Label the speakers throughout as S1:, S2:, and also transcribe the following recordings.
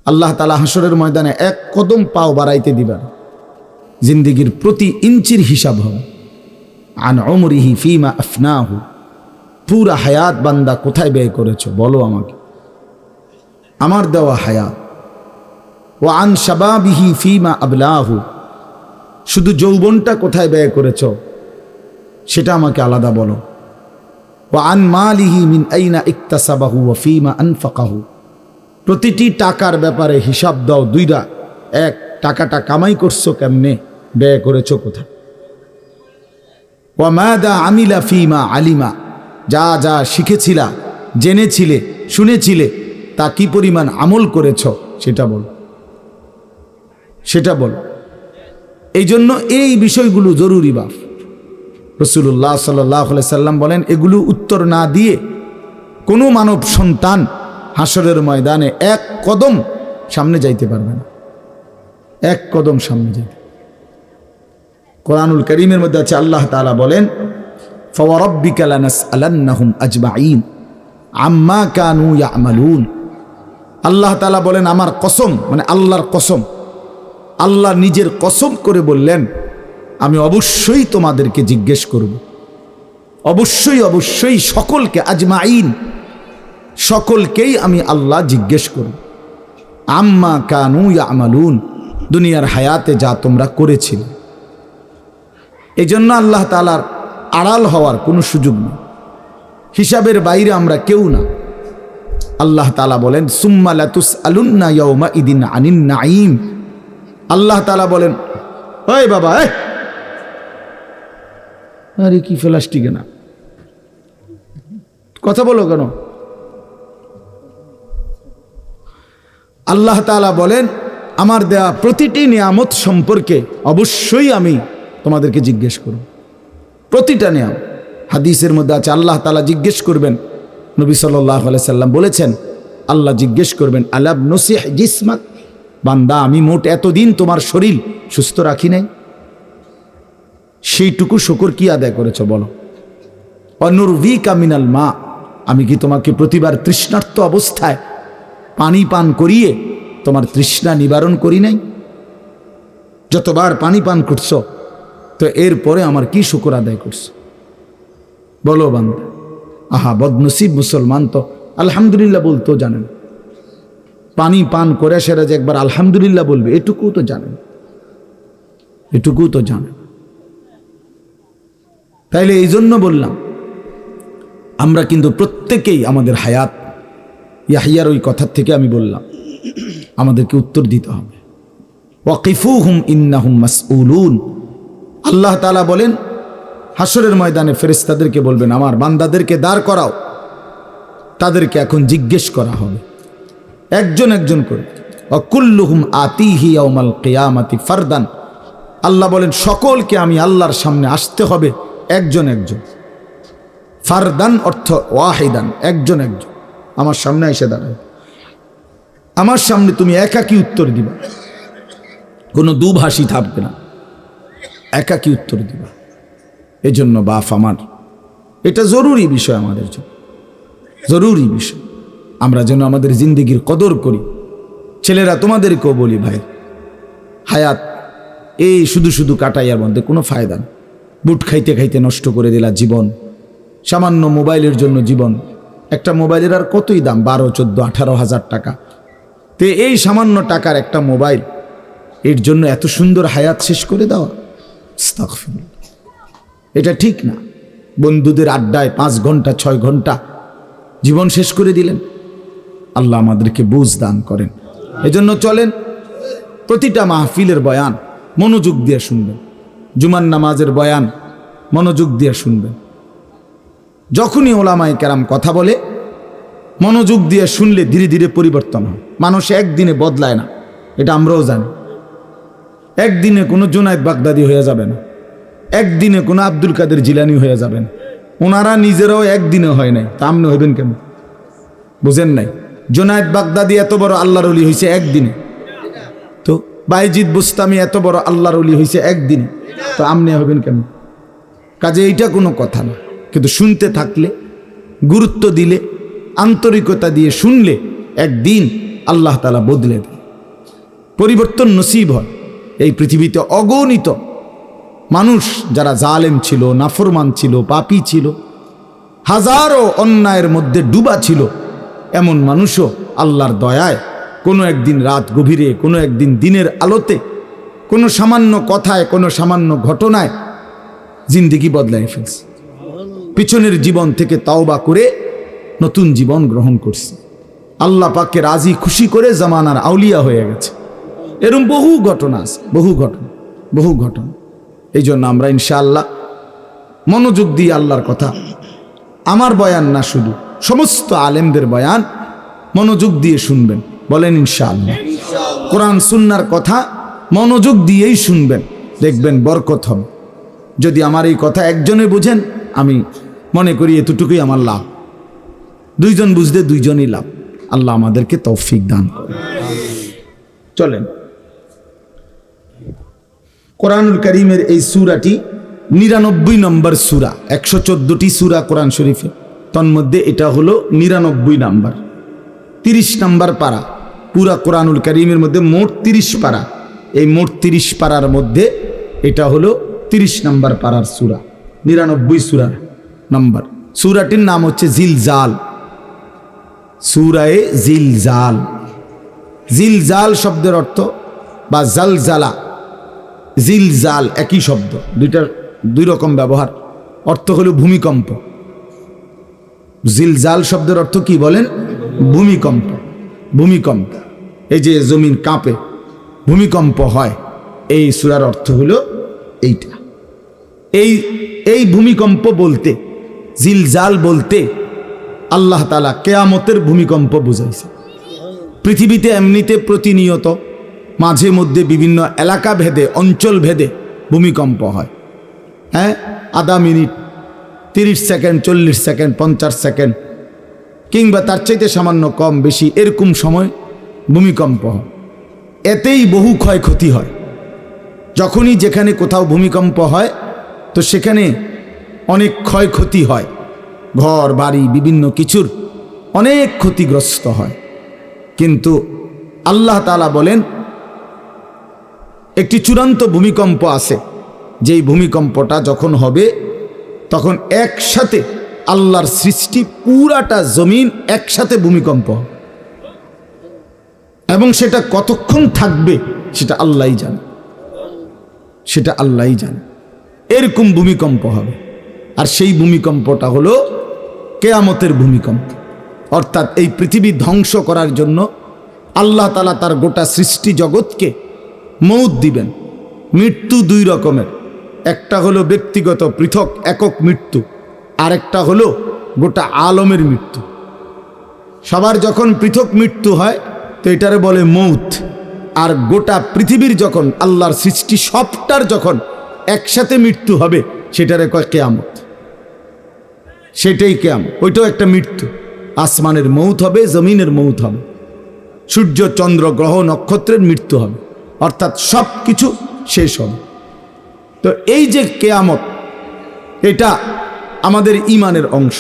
S1: আল্লাহ তাআলা হাসরের ময়দানে এক কদম পাও বাড়াইতে দিবেন, জিন্দেগির প্রতি ইঞ্চির হিসাব হবে। আন উমরিহি ফিমা আফনাহু, পুরা হায়াত বান্দা কোথায় ব্যয় করেছো বলো আমাকে, আমার দেওয়া হায়াত। ও আন শাবাবিহি ফিমা আবলাহু, শুধু যৌবনটা কোথায় ব্যয় করেছো সেটা আমাকে আলাদা বলো। ও আন মালিহি মিন আইনা ইকতাসাবাহু ওয়া ফিমা আনফাকাহু, প্রতিটি টাকার ব্যাপারে হিসাব দাও দুইটা। এক, টাকাটা কামাই করছো কেমনে, ব্যয় করেছো কোথায়। ওয়া মাদা আমিলা ফিমা আলিমা, যা যা শিখেছিলা, জেনেছিলে, শুনেছিলে, তা কি পরিমাণ আমল করেছ সেটা বল, সেটা বল। এই জন্য এই বিষয়গুলো জরুরি বাপ। রাসূলুল্লাহ সাল্লাল্লাহু আলাইহি সাল্লাম বলেন, এগুলো উত্তর না দিয়ে কোনো মানব সন্তান হাসরের ময়দানে এক কদম সামনে যাইতে পারবে না, এক কদম সামনে যাইতে। কোরআনুল কারীমের মধ্যে আছে, আল্লাহ তাআলা বলেন, ফাওয়ারাব্বিকা লানাসআলান্নাহুম আজমাইন আম্মা কানু ইয়ামালুন। আল্লাহ তাআলা বলেন, আমার কসম, মানে আল্লাহর কসম, আল্লাহ নিজের কসম করে বললেন, আমি অবশ্যই তোমাদেরকে জিজ্ঞেস করব, অবশ্যই অবশ্যই সকলকে, আজমাইন, সকলকেই আমি আল্লাহ জিজ্ঞেস করব। আম্মা কানু ইয়ামালুন, দুনিয়ার হায়াতে যা তোমরা করেছিলে। এই জন্য আল্লাহ তাআলার আড়াল হওয়ার কোনো সুযোগ নেই, হিসাবের বাইরে আমরা কেউ না। আল্লাহ তাআলা বলেন, সুম্মা লাতুসআলুন্না ইয়াউমা ইদিন আনিন নাঈম। আল্লাহ তাআলা বলেন, ওই বাবা, আরে কি প্লাস্টিকে না, কথা বলো কেন? আল্লাহ তাআলা বলেন, আমার দেয়া প্রতিটি নিয়ামত সম্পর্কে অবশ্যই আমি তোমাদেরকে জিজ্ঞেস করব, প্রতিটা নিয়ামত। হাদিসের মধ্যে আছে, আল্লাহ তাআলা জিজ্ঞেস করবেন, নবী সাল্লাল্লাহু আলাইহি সাল্লাম বলেছেন, আল্লাহ জিজ্ঞেস করবেন, আলাব নসিহ জিসমাক, বান্দা আমি মোট এতদিন তোমার শরীর সুস্থ রাখি নাই, সেইটুকু শুকর কি আদায় করেছ বলো। অনুরভিকা মিনাল মা, আমি কি তোমাকে প্রতিবার তৃষ্ণার্ত অবস্থায় পানি পান করিয়ে তোমার তৃষ্ণা নিবারণ করি নাই? যতবার পানি পান করছো, তো এরপরে আমার কি শুকর আদায় করছো বলো বান্দা। আহা, বদনসিব মুসলমান তো আলহামদুলিল্লাহ বলতেও জানেন, পানি পান করে সেরা যে একবার আলহামদুলিল্লাহ বলবে এটুকু তো জানেন, এটুকু তো জানেন। তাইলে এই জন্য বললাম, আমরা কিন্তু প্রত্যেকেই আমাদের হায়াত, ইয়াহিয়ার ওই কথার থেকে আমি বললাম, আমাদেরকে উত্তর দিতে হবে। ওয়াকিফুহুম ইন্নাহুম মাসউলুন। আল্লাহ তাআলা বলেন, হাসরের ময়দানে ফেরেশতাদেরকে বলবেন, আমার বান্দাদেরকে দাঁড় করাও, তাদেরকে এখন জিজ্ঞেস করা হবে একজন একজন করে। ওয়াকুল্লুহুম আতিহি ইয়াউমাল কিয়ামাতি ফারদান। আল্লাহ বলেন, সকলকে আমি আল্লাহর সামনে আসতে হবে একজন একজন। ফারদান অর্থ ওয়াহিদান, একজন একজন আমার সামনে এসে দাঁড়ায়, আমার সামনে তুমি একাকী উত্তর দিবা, কোনো দুভাষী থাকবে না, একাকী উত্তর দিবা। এই জন্য বাপ আমার, এটা জরুরি বিষয়, আমাদের জন্য জরুরি বিষয়। আমরা যেন আমাদের জিন্দেগির কদর করি। ছেলেরা, তোমাদেরকেও বলি ভাই, হায়াত এই শুধু শুধু কাটাইয়ার মধ্যে কোনো ফায়দা নেই। বুট খাইতে খাইতে নষ্ট করে দিলা জীবন, সামান্য মোবাইলের জন্য জীবন। একটা মোবাইলের আর কতই দাম, 12, 14, 18 হাজার টাকা। তে এই সামান্য টাকার একটা মোবাইল, এর জন্য এত সুন্দর হায়াত শেষ করে দেওয়া, আস্তাগফিরুল্লাহ, এটা ঠিক না। বন্ধুদের আড্ডায় 5 ঘন্টা 6 ঘন্টা জীবন শেষ করে দিলেন। আল্লাহ আমাদেরকে বুঝ দান করেন। এজন্য চলেন, প্রতিটা মাহফিলের বয়ান মনোযোগ দিয়ে শুনবেন, জুমার নামাজের বয়ান মনোযোগ দিয়ে শুনবেন। যখনই ওলামায়ে কেরাম কথা বলে, মনোযোগ দিয়ে শুনলে ধীরে ধীরে পরিবর্তন হয়। মানুষ একদিনে বদলায় না, এটা আমরাও জানি। একদিনে কোনো জুনায়েদ বাগদাদি হয়ে যাবে না, একদিনে কোনো আব্দুল কাদের জিলানি হয়ে যাবেন। ওনারা নিজেরাও একদিনে হয় নাই, তা আপনি হইবেন কেন? বুঝেন নাই? জুনায়েদ বাগদাদি এত বড় আল্লাহর ওলি হয়েছে একদিনে, তো বাইজিদ বুস্তামি এত বড় আল্লাহর ওলি হয়েছে একদিনে, তো আপনি হবেন কেন? কাজে এইটা কোনো কথা না। কিন্তু শুনতে থাকলে, গুরুত্ব দিলে, আন্তরিকতা দিয়ে শুনলে, একদিন আল্লাহ তাআলা বদলে দেয়। পরিবর্তন নসিব হয়। এই পৃথিবীতে অগণিত মানুষ যারা জালেম ছিল, নাফরমান ছিল, পাপী ছিল, হাজারো অন্যায়ের মধ্যে ডুবা ছিল, এমন মানুষও আল্লাহর দয়ায় কোনো একদিন রাত গভীরে, কোনো একদিন দিনের আলোতে, কোনো সামান্য কথায়, কোনো সামান্য ঘটনায় জিন্দেগি বদলায় ফেলছে। পিছনের জীবন থেকে তওবা করে নতুন জীবন গ্রহণ করছে। আল্লাহ পাককে রাজি খুশি করে জামানার আউলিয়া হয়ে গেছে। এরকম বহু ঘটনা আছে, বহু ঘটনা। এই জন্য আমরা ইনশাআল্লাহ মনোযোগ দিয়ে আল্লাহর কথা, আমার বয়ান না শুধু, সমস্ত আলেমদের বয়ান মনোযোগ দিয়ে শুনবেন। বলেন ইনশাআল্লাহ। কোরআন সুন্নাহর কথা মনোযোগ দিয়েই শুনবেন, দেখবেন বরকত হবে। যদি আমার এই কথা একজনে বুঝেন, আমি মনে করি এতটুকুই আমার লাভ। দুইজন বুঝলে দুইজনই লাভ। আল্লাহ আমাদেরকে তৌফিক দান করেন। চলেন, কোরআনুল কারীমের এই সূরাটি 99 নম্বর সূরা। 114টি সূরা কোরআন শরীফে, তন্মধ্যে এটা হলো 99 নাম্বার, 30 নাম্বার পারা। পুরা কোরআনুল কারীমের মধ্যে মোট 30 পারা। এই মোট 30 পারার মধ্যে এটা হলো 30 নাম্বার পারার সূরা, 99 সূরা নাম্বার। সূরাটির নাম হচ্ছে জিলজাল, সূরায়ে জিলজাল। জিলজাল শব্দের অর্থ বা জালজালা, জিলজাল একই শব্দ, দুই রকম ব্যবহার। অর্থ হলো ভূমিকম্প। জিলজাল শব্দের অর্থ কি বলেন? ভূমিকম্প। ভূমিকম্প, এই যে জমিন কাঁপে, ভূমিকম্প হয়, এই সূরার অর্থ হলো এইটা। এই ভূমিকম্প বলতে, জিলজাল বলতে আল্লাহ তাআলা কিয়ামতের ভূমিকম্প বুঝাইছে। পৃথিবীতে এমনিতে প্রতিনিয়ত মাঝে মধ্যে বিভিন্ন এলাকা ভেদে, অঞ্চল ভেদে ভূমিকম্প হয়। হ্যাঁ, আধা মিনিট, 30 সেকেন্ড, 40 সেকেন্ড, 50 সেকেন্ড, কিংবা তার চাইতে সামান্য কম বেশি এরকম সময় ভূমিকম্প হয়। এতেই বহু ক্ষয়ক্ষতি হয়। যখনই যেখানে কোথাও ভূমিকম্প হয়, তো সেখানে অনেক ক্ষয়ক্ষতি হয়, ঘর বাড়ি বিভিন্ন কিছুর অনেক ক্ষতিগ্রস্ত হয়। কিন্তু আল্লাহ তাআলা বলেন একটি চূড়ান্ত ভূমিকম্প আছে, যেই ভূমিকম্পটা যখন হবে তখন একসাথে আল্লাহর সৃষ্টি পুরাটা জমিন একসাথে ভূমিকম্প হবে, এবং সেটা কতক্ষণ থাকবে সেটা আল্লাহই জানে, সেটা আল্লাহই জানে। এরকম ভূমিকম্প হবে। আর সেই ভূমিকম্পটা হলো কিয়ামতের ভূমিকম্প। অর্থাৎ এই পৃথিবী ধ্বংস করার জন্য আল্লাহ তাআলা তার গোটা সৃষ্টি জগৎকে মৌত দিবেন। মৃত্যু দুই রকমের, একটা হলো ব্যক্তিগত পৃথক একক মৃত্যু, আরেকটা হলো গোটা আলমের মৃত্যু। সবার যখন পৃথক মৃত্যু হয় তো এটারে বলে মৌত। আর গোটা পৃথিবীর যখন আল্লাহর সৃষ্টি সবটার যখন একসাথে মৃত্যু হবে সেটারে কয় কিয়ামত। সেটাই কিয়ামত, ওইটাও একটা মৃত্যু। আসমানের মৌত হবে, জমিনের মৌত হবে, সূর্য চন্দ্র গ্রহ নক্ষত্রের মৃত্যু হবে, অর্থাৎ সব কিছু শেষ হবে। তো এই যে কিয়ামত, এটা আমাদের ঈমানের অংশ,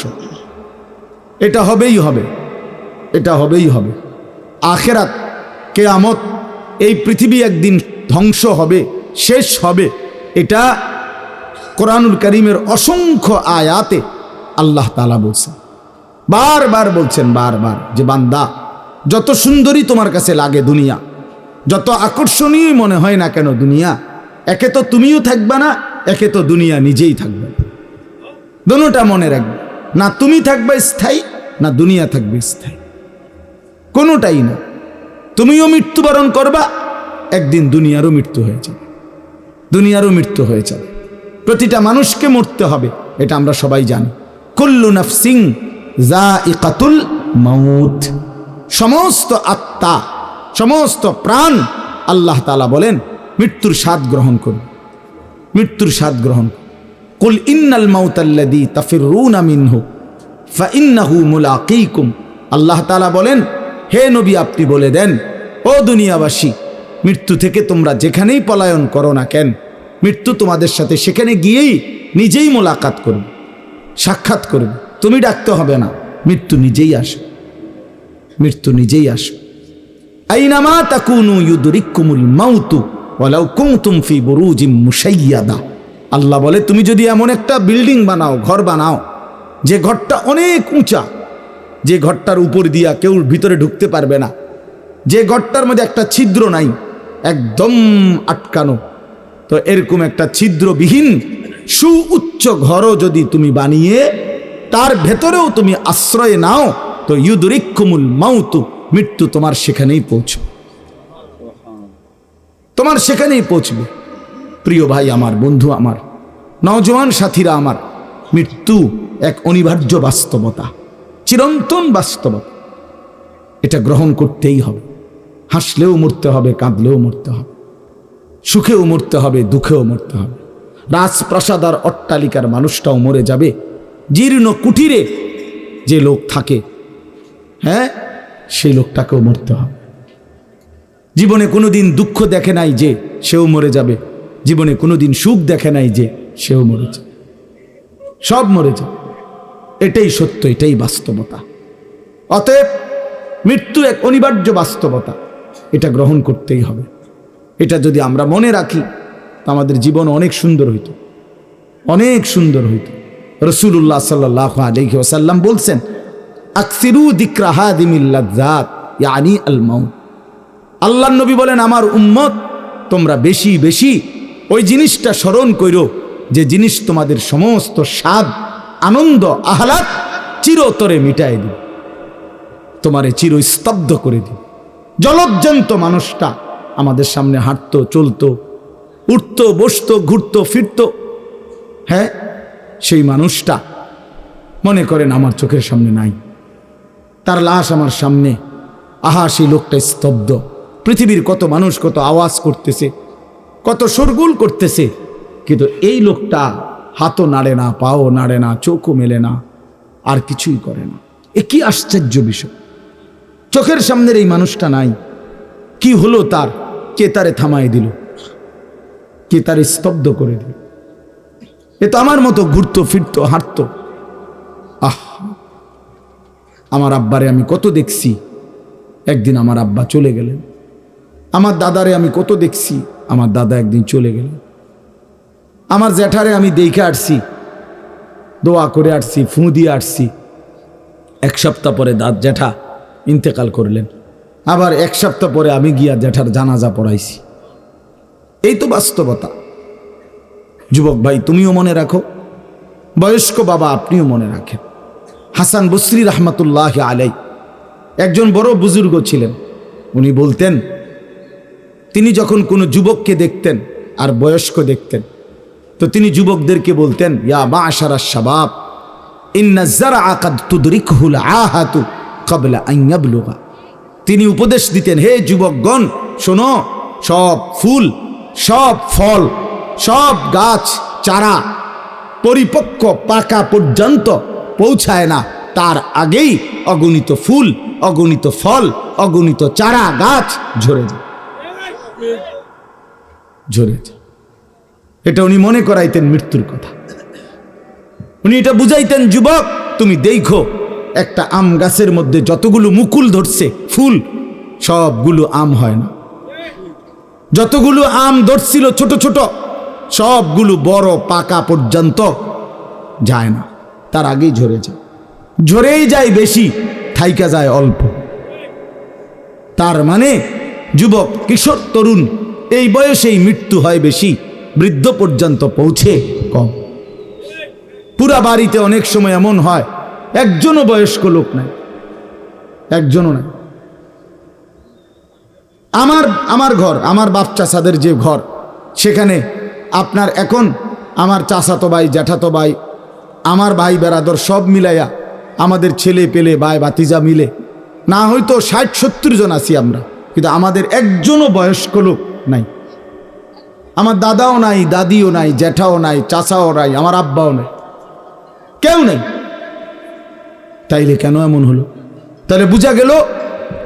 S1: এটা হবেই হবে, এটা হবেই হবে। আখিরাত, কিয়ামত, এই পৃথিবী একদিন ধ্বংস হবে, শেষ হবে, এটা কোরআনুল কারীমের অসংখ্য আয়াতে আল্লাহ তাআলা বলছেন, বারবার বলছেন, বারবার, যে বান্দা যত সুন্দরী তোমার কাছে লাগে দুনিয়া, যত আকর্ষণীয় মনে হয় না কেন দুনিয়া, একে তো তুমিও থাকবে না, একে তো দুনিয়া নিজেই থাকবে। দোনোটা মনে রাখবে, না তুমি থাকবে স্থায়ী, না দুনিয়া থাকবে স্থায়ী, কোনোটাই না। তুমিও মৃত্যুবরণ করবা, একদিন দুনিয়ারও মৃত্যু হয়ে যাবে, দুনিয়ারও মৃত্যু হয়ে যাবে। প্রতিটা মানুষকে মরতে হবে, এটা আমরা সবাই জানি। কুল্লু নাফসিন যায়িকাতুল মাউত, সমস্ত আত্মা, সমস্ত প্রাণ, আল্লাহ তাআলা বলেন মৃত্যুর স্বাদ গ্রহণ করুন, মৃত্যুর স্বাদ গ্রহণ। কুল ইন্নাল মাউতাল্লাযী তাফিরুনা মিনহু ফাইন্নাহু মুলাকীকুম, আল্লাহ তাআলা বলেন হে নবী আপনি বলে দেন, ও দুনিয়াবাসী, মৃত্যু থেকে তোমরা যেখানেই পলায়ন করো না কেন, মৃত্যু তোমাদের সাথে সেখানে গিয়েই নিজেই মোলাকাত করবে, সাক্ষাৎ করবে। তুমি ডাকতে হবে না, মৃত্যু নিজেই আসে, মৃত্যু নিজেই আসে। আইনামা তাকুনু ইউদরিকুমুল মাউতু ওয়ালাউ কুনতুম ফি বুরুজিম মুশাইয়াদা। আল্লাহ বলে, তুমি যদি এমন একটা বিল্ডিং বানাও, ঘর বানাও, যে ঘরটা অনেক উঁচা, যে ঘরটার উপর দিয়া কেউ ভিতরে ঢুকতে পারবে না, যে ঘরটার মধ্যে একটা ছিদ্র নাই, একদম আটকানো, তো এরকম একটা ছিদ্রবিহীন সুউচ্চ ঘরও যদি তুমি বানিয়ে তার ভেতরেও তুমি আশ্রয় নাও, তো ইউদরিকুমুল মাউতু, মৃত্যু তোমার সেখানেই পৌঁছবে, তোমার সেখানেই পৌঁছবে। প্রিয় ভাই আমার, বন্ধু আমার, নওজোয়ান সাথীরা আমার, মৃত্যু এক অনিবার্য বাস্তবতা, চিরন্তন বাস্তবতা। এটা গ্রহণ করতেই হবে। হাসলেও মরতে হবে, কাঁদলেও মরতে হবে, সুখেও মরতে হবে, দুঃখেও মরতে হবে। রাজপ্রাসাদ আর অট্টালিকার মানুষটাও মরে যাবে, জীর্ণ কুটিরে যে লোক থাকে, হ্যাঁ, সেই লোকটাকেও মরতে হবে। জীবনে কোনোদিন দুঃখ দেখে নাই যে, সেও মরে যাবে। জীবনে কোনোদিন সুখ দেখে নাই যে, সেও মরে যাবে। সব মরে যাবে। এটাই সত্য, এটাই বাস্তবতা। অতএব মৃত্যু এক অনিবার্য বাস্তবতা, এটা গ্রহণ করতেই হবে। এটা যদি আমরা মনে রাখি, তা আমাদের জীবন অনেক সুন্দর হইত, অনেক সুন্দর হইত। রাসূলুল্লাহ সাল্লাল্লাহু আলাইহি ওয়াসাল্লাম বলছেন, আকসিরু যিকরা হাদিমিল লাযযাত ইয়ানি আল মাউত। আল্লাহর নবী বলেন, আমার উম্মত, তোমরা বেশি বেশি ওই জিনিসটা স্মরণ করো, যে জিনিস তোমাদের সমস্ত স্বাদ, আনন্দ, আহ্লাদ চিরতরে মিটাই দিবে, তোমারে চিরস্তব্ধ করে দিবে। জলজ্জান্ত মানুষটা আমাদের সামনে হাঁটতো, চলতো, উঠতো, বসতো, ঘুরতো, ফিরতো, হ্যাঁ, সেই মানুষটা মনে করেন আমার চোখের সামনে নাই, তার লাশ আমার সামনে, আহা সেই লোকটা স্তব্ধ। পৃথিবীর কত মানুষ কত আওয়াজ করতেছে, কত শোরগোল করতেছে, কিন্তু এই লোকটা হাতও নাড়ে না, পাও নাড়ে না, চোখও মেলে না, আর কিছুই করে না। এ কি আশ্চর্য বিষয়! চোখের সামনের এই মানুষটা নাই, কি হলো তার? কে তারে থামাই দিল? কে তারে স্তব্ধ করে দিল? এ তো আমার মতো ঘুরতো, ফিরতো, হাঁটতো। আহ, আমার আব্বারে আমি কত দেখছি, একদিন আমার আব্বা চলে গেলেন। আমার দাদারে আমি কত দেখছি, আমার দাদা একদিন চলে গেলেন। আমার জ্যাঠারে আমি দেখে আসছি, দোয়া করে আসছি, ফুঁ দিয়ে আসছি। এক সপ্তাহ পরে জ্যাঠা ইন্তেকাল করলেন। আবার এক সপ্তাহ পরে আমি গিয়া জ্যাঠার জানাজা পড়াইছি। এই তো বাস্তবতা। যুবক ভাই, তুমিও মনে রাখো, বয়স্ক বাবা আপনিও মনে রাখেন। হাসান বসরি রহমতুল্লাহ আলাই একজন বড় বুজুর্গ ছিলেন। উনি বলতেন, তিনি যখন কোনো যুবককে দেখতেন আর বয়স্ক দেখতেন, তো তিনি যুবকদেরকে বলতেন, ইয়া মা'শারাশ শাবাব ইন্না যারআ কাদ তুদরিকুহুল আহাতু ক্বাবলা আন ইয়াবলুগা। তিনি উপদেশ দিতেন, হে যুবকগণ শোনো, সব ফুল, সব ফল, সব গাছ চারা পরিপক্ক পাকা পর্যন্ত পৌঁছায় না, তার আগেই অগণিত ফুল, অগণিত ফল, অগণিত চারা গাছ ঝরে যায়, ঝরে যায়। এটা উনি মনে করাইতেন মৃত্যুর কথা। উনি এটা বুঝাইতেন, যুবক তুমি দেখো, একটা আম গাছের মধ্যে যতগুলো মুকুল ধরছে ফুল, সবগুলো আম হয় না। যতগুলো আম ধরছিল ছোট ছোট, সবগুলো বড় পাকা পর্যন্ত যায় না, তার আগেই ঝরে যায়। ঝরেই যায় বেশি, থাইকা যায় অল্প। তার মানে যুবক, কিশোর, তরুণ এই বয়সেই মৃত্যু হয় বেশি, বৃদ্ধ পর্যন্ত পৌঁছে কম। পুরা বাড়িতে অনেক সময় এমন হয়, একজনও বয়স্ক লোক নাই, একজনও নাই। আমার ঘর, আমার বাপ চাচাদের যে ঘর, সেখানে আপনার এখন আমার চাচাতো ভাই, জ্যাঠাতো ভাই, আমার ভাই বেরাদর সব মিলাইয়া আমাদের ছেলে পেলে ভাই ভাতিজা মিলে না হয়তো 60-70 জন আছি আমরা, কিন্তু আমাদের একজনও বয়স্ক লোক নাই। আমার দাদাও নাই, দাদিও নাই, জ্যাঠাও নাই, চাচাও নাই, আমার আব্বাও নাই, কেউ নেই। তাইলে কেন এমন হলো? তাহলে বোঝা গেল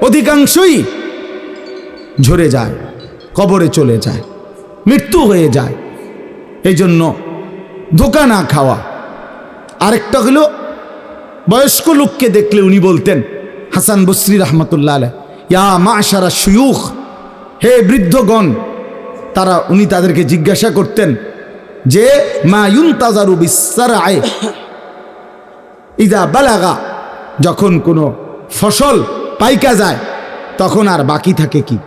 S1: অধিকাংশই ঝরে যায়, কবরে চলে যায়, মৃত্যু হয়ে যায়। এই জন্য ধোঁকা না খাওয়া। আরেকটা হলো, বয়স্ক লোককে দেখলে উনি বলতেন, হাসান বসরি রহমতুল্লাহ আলাইহি, ইয়া মাশারা শুয়ুখ, হে বৃদ্ধগণ। উনি তাদেরকে জিজ্ঞাসা করতেন যে মা ইউনতাজারু বিসসারআ ইযা বালাগা, যখন কোনো ফসল পাইকা যায় তখন আর বাকি থাকে কি?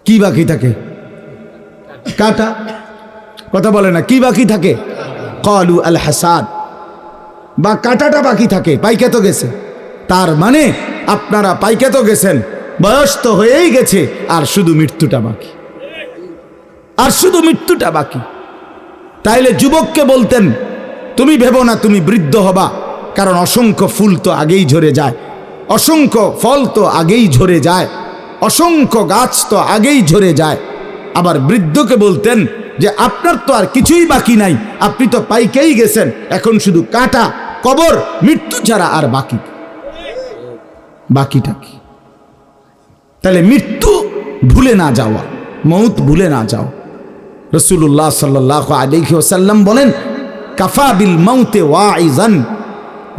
S1: কি বাকি থাকে? কাটা। কথা বলে না, কি বাকি থাকে? ক্বালু আল হাসাদ, বা কাটাটা বাকি থাকে, পাইকা তো গেছে। তার মানে আপনারা পাইকা তো গেছেন, বয়স তো হয়েই গেছে, আর শুধু মৃত্যুটা বাকি, আর শুধু মৃত্যুটা বাকি। তাইলে যুবককে বলতেন তুমি ভেবো না তুমি বৃদ্ধ হবা, কারণ অসংখ্য ফুল তো আগেই ঝরে যায়, অসংখ্য ফল তো আগেই ঝরে যায়, অসংখ্য গাছ তো আগেই ঝরে যায়। আবার বৃদ্ধকে বলতেন যে আপনার তো আর কিছুই বাকি নাই, আপনি তো পাইকেই গেছেন, এখন শুধু কাটা, কবর, মৃত্যু ছাড়া আর বাকিটা কি? তাহলে মৃত্যু ভুলে না যাওয়া, মউত ভুলে না যাও। রাসূলুল্লাহ সাল্লাল্লাহু আলাইহি ওয়াসাল্লাম বলেন কাফা বিল মাউতে ওয়াইজান,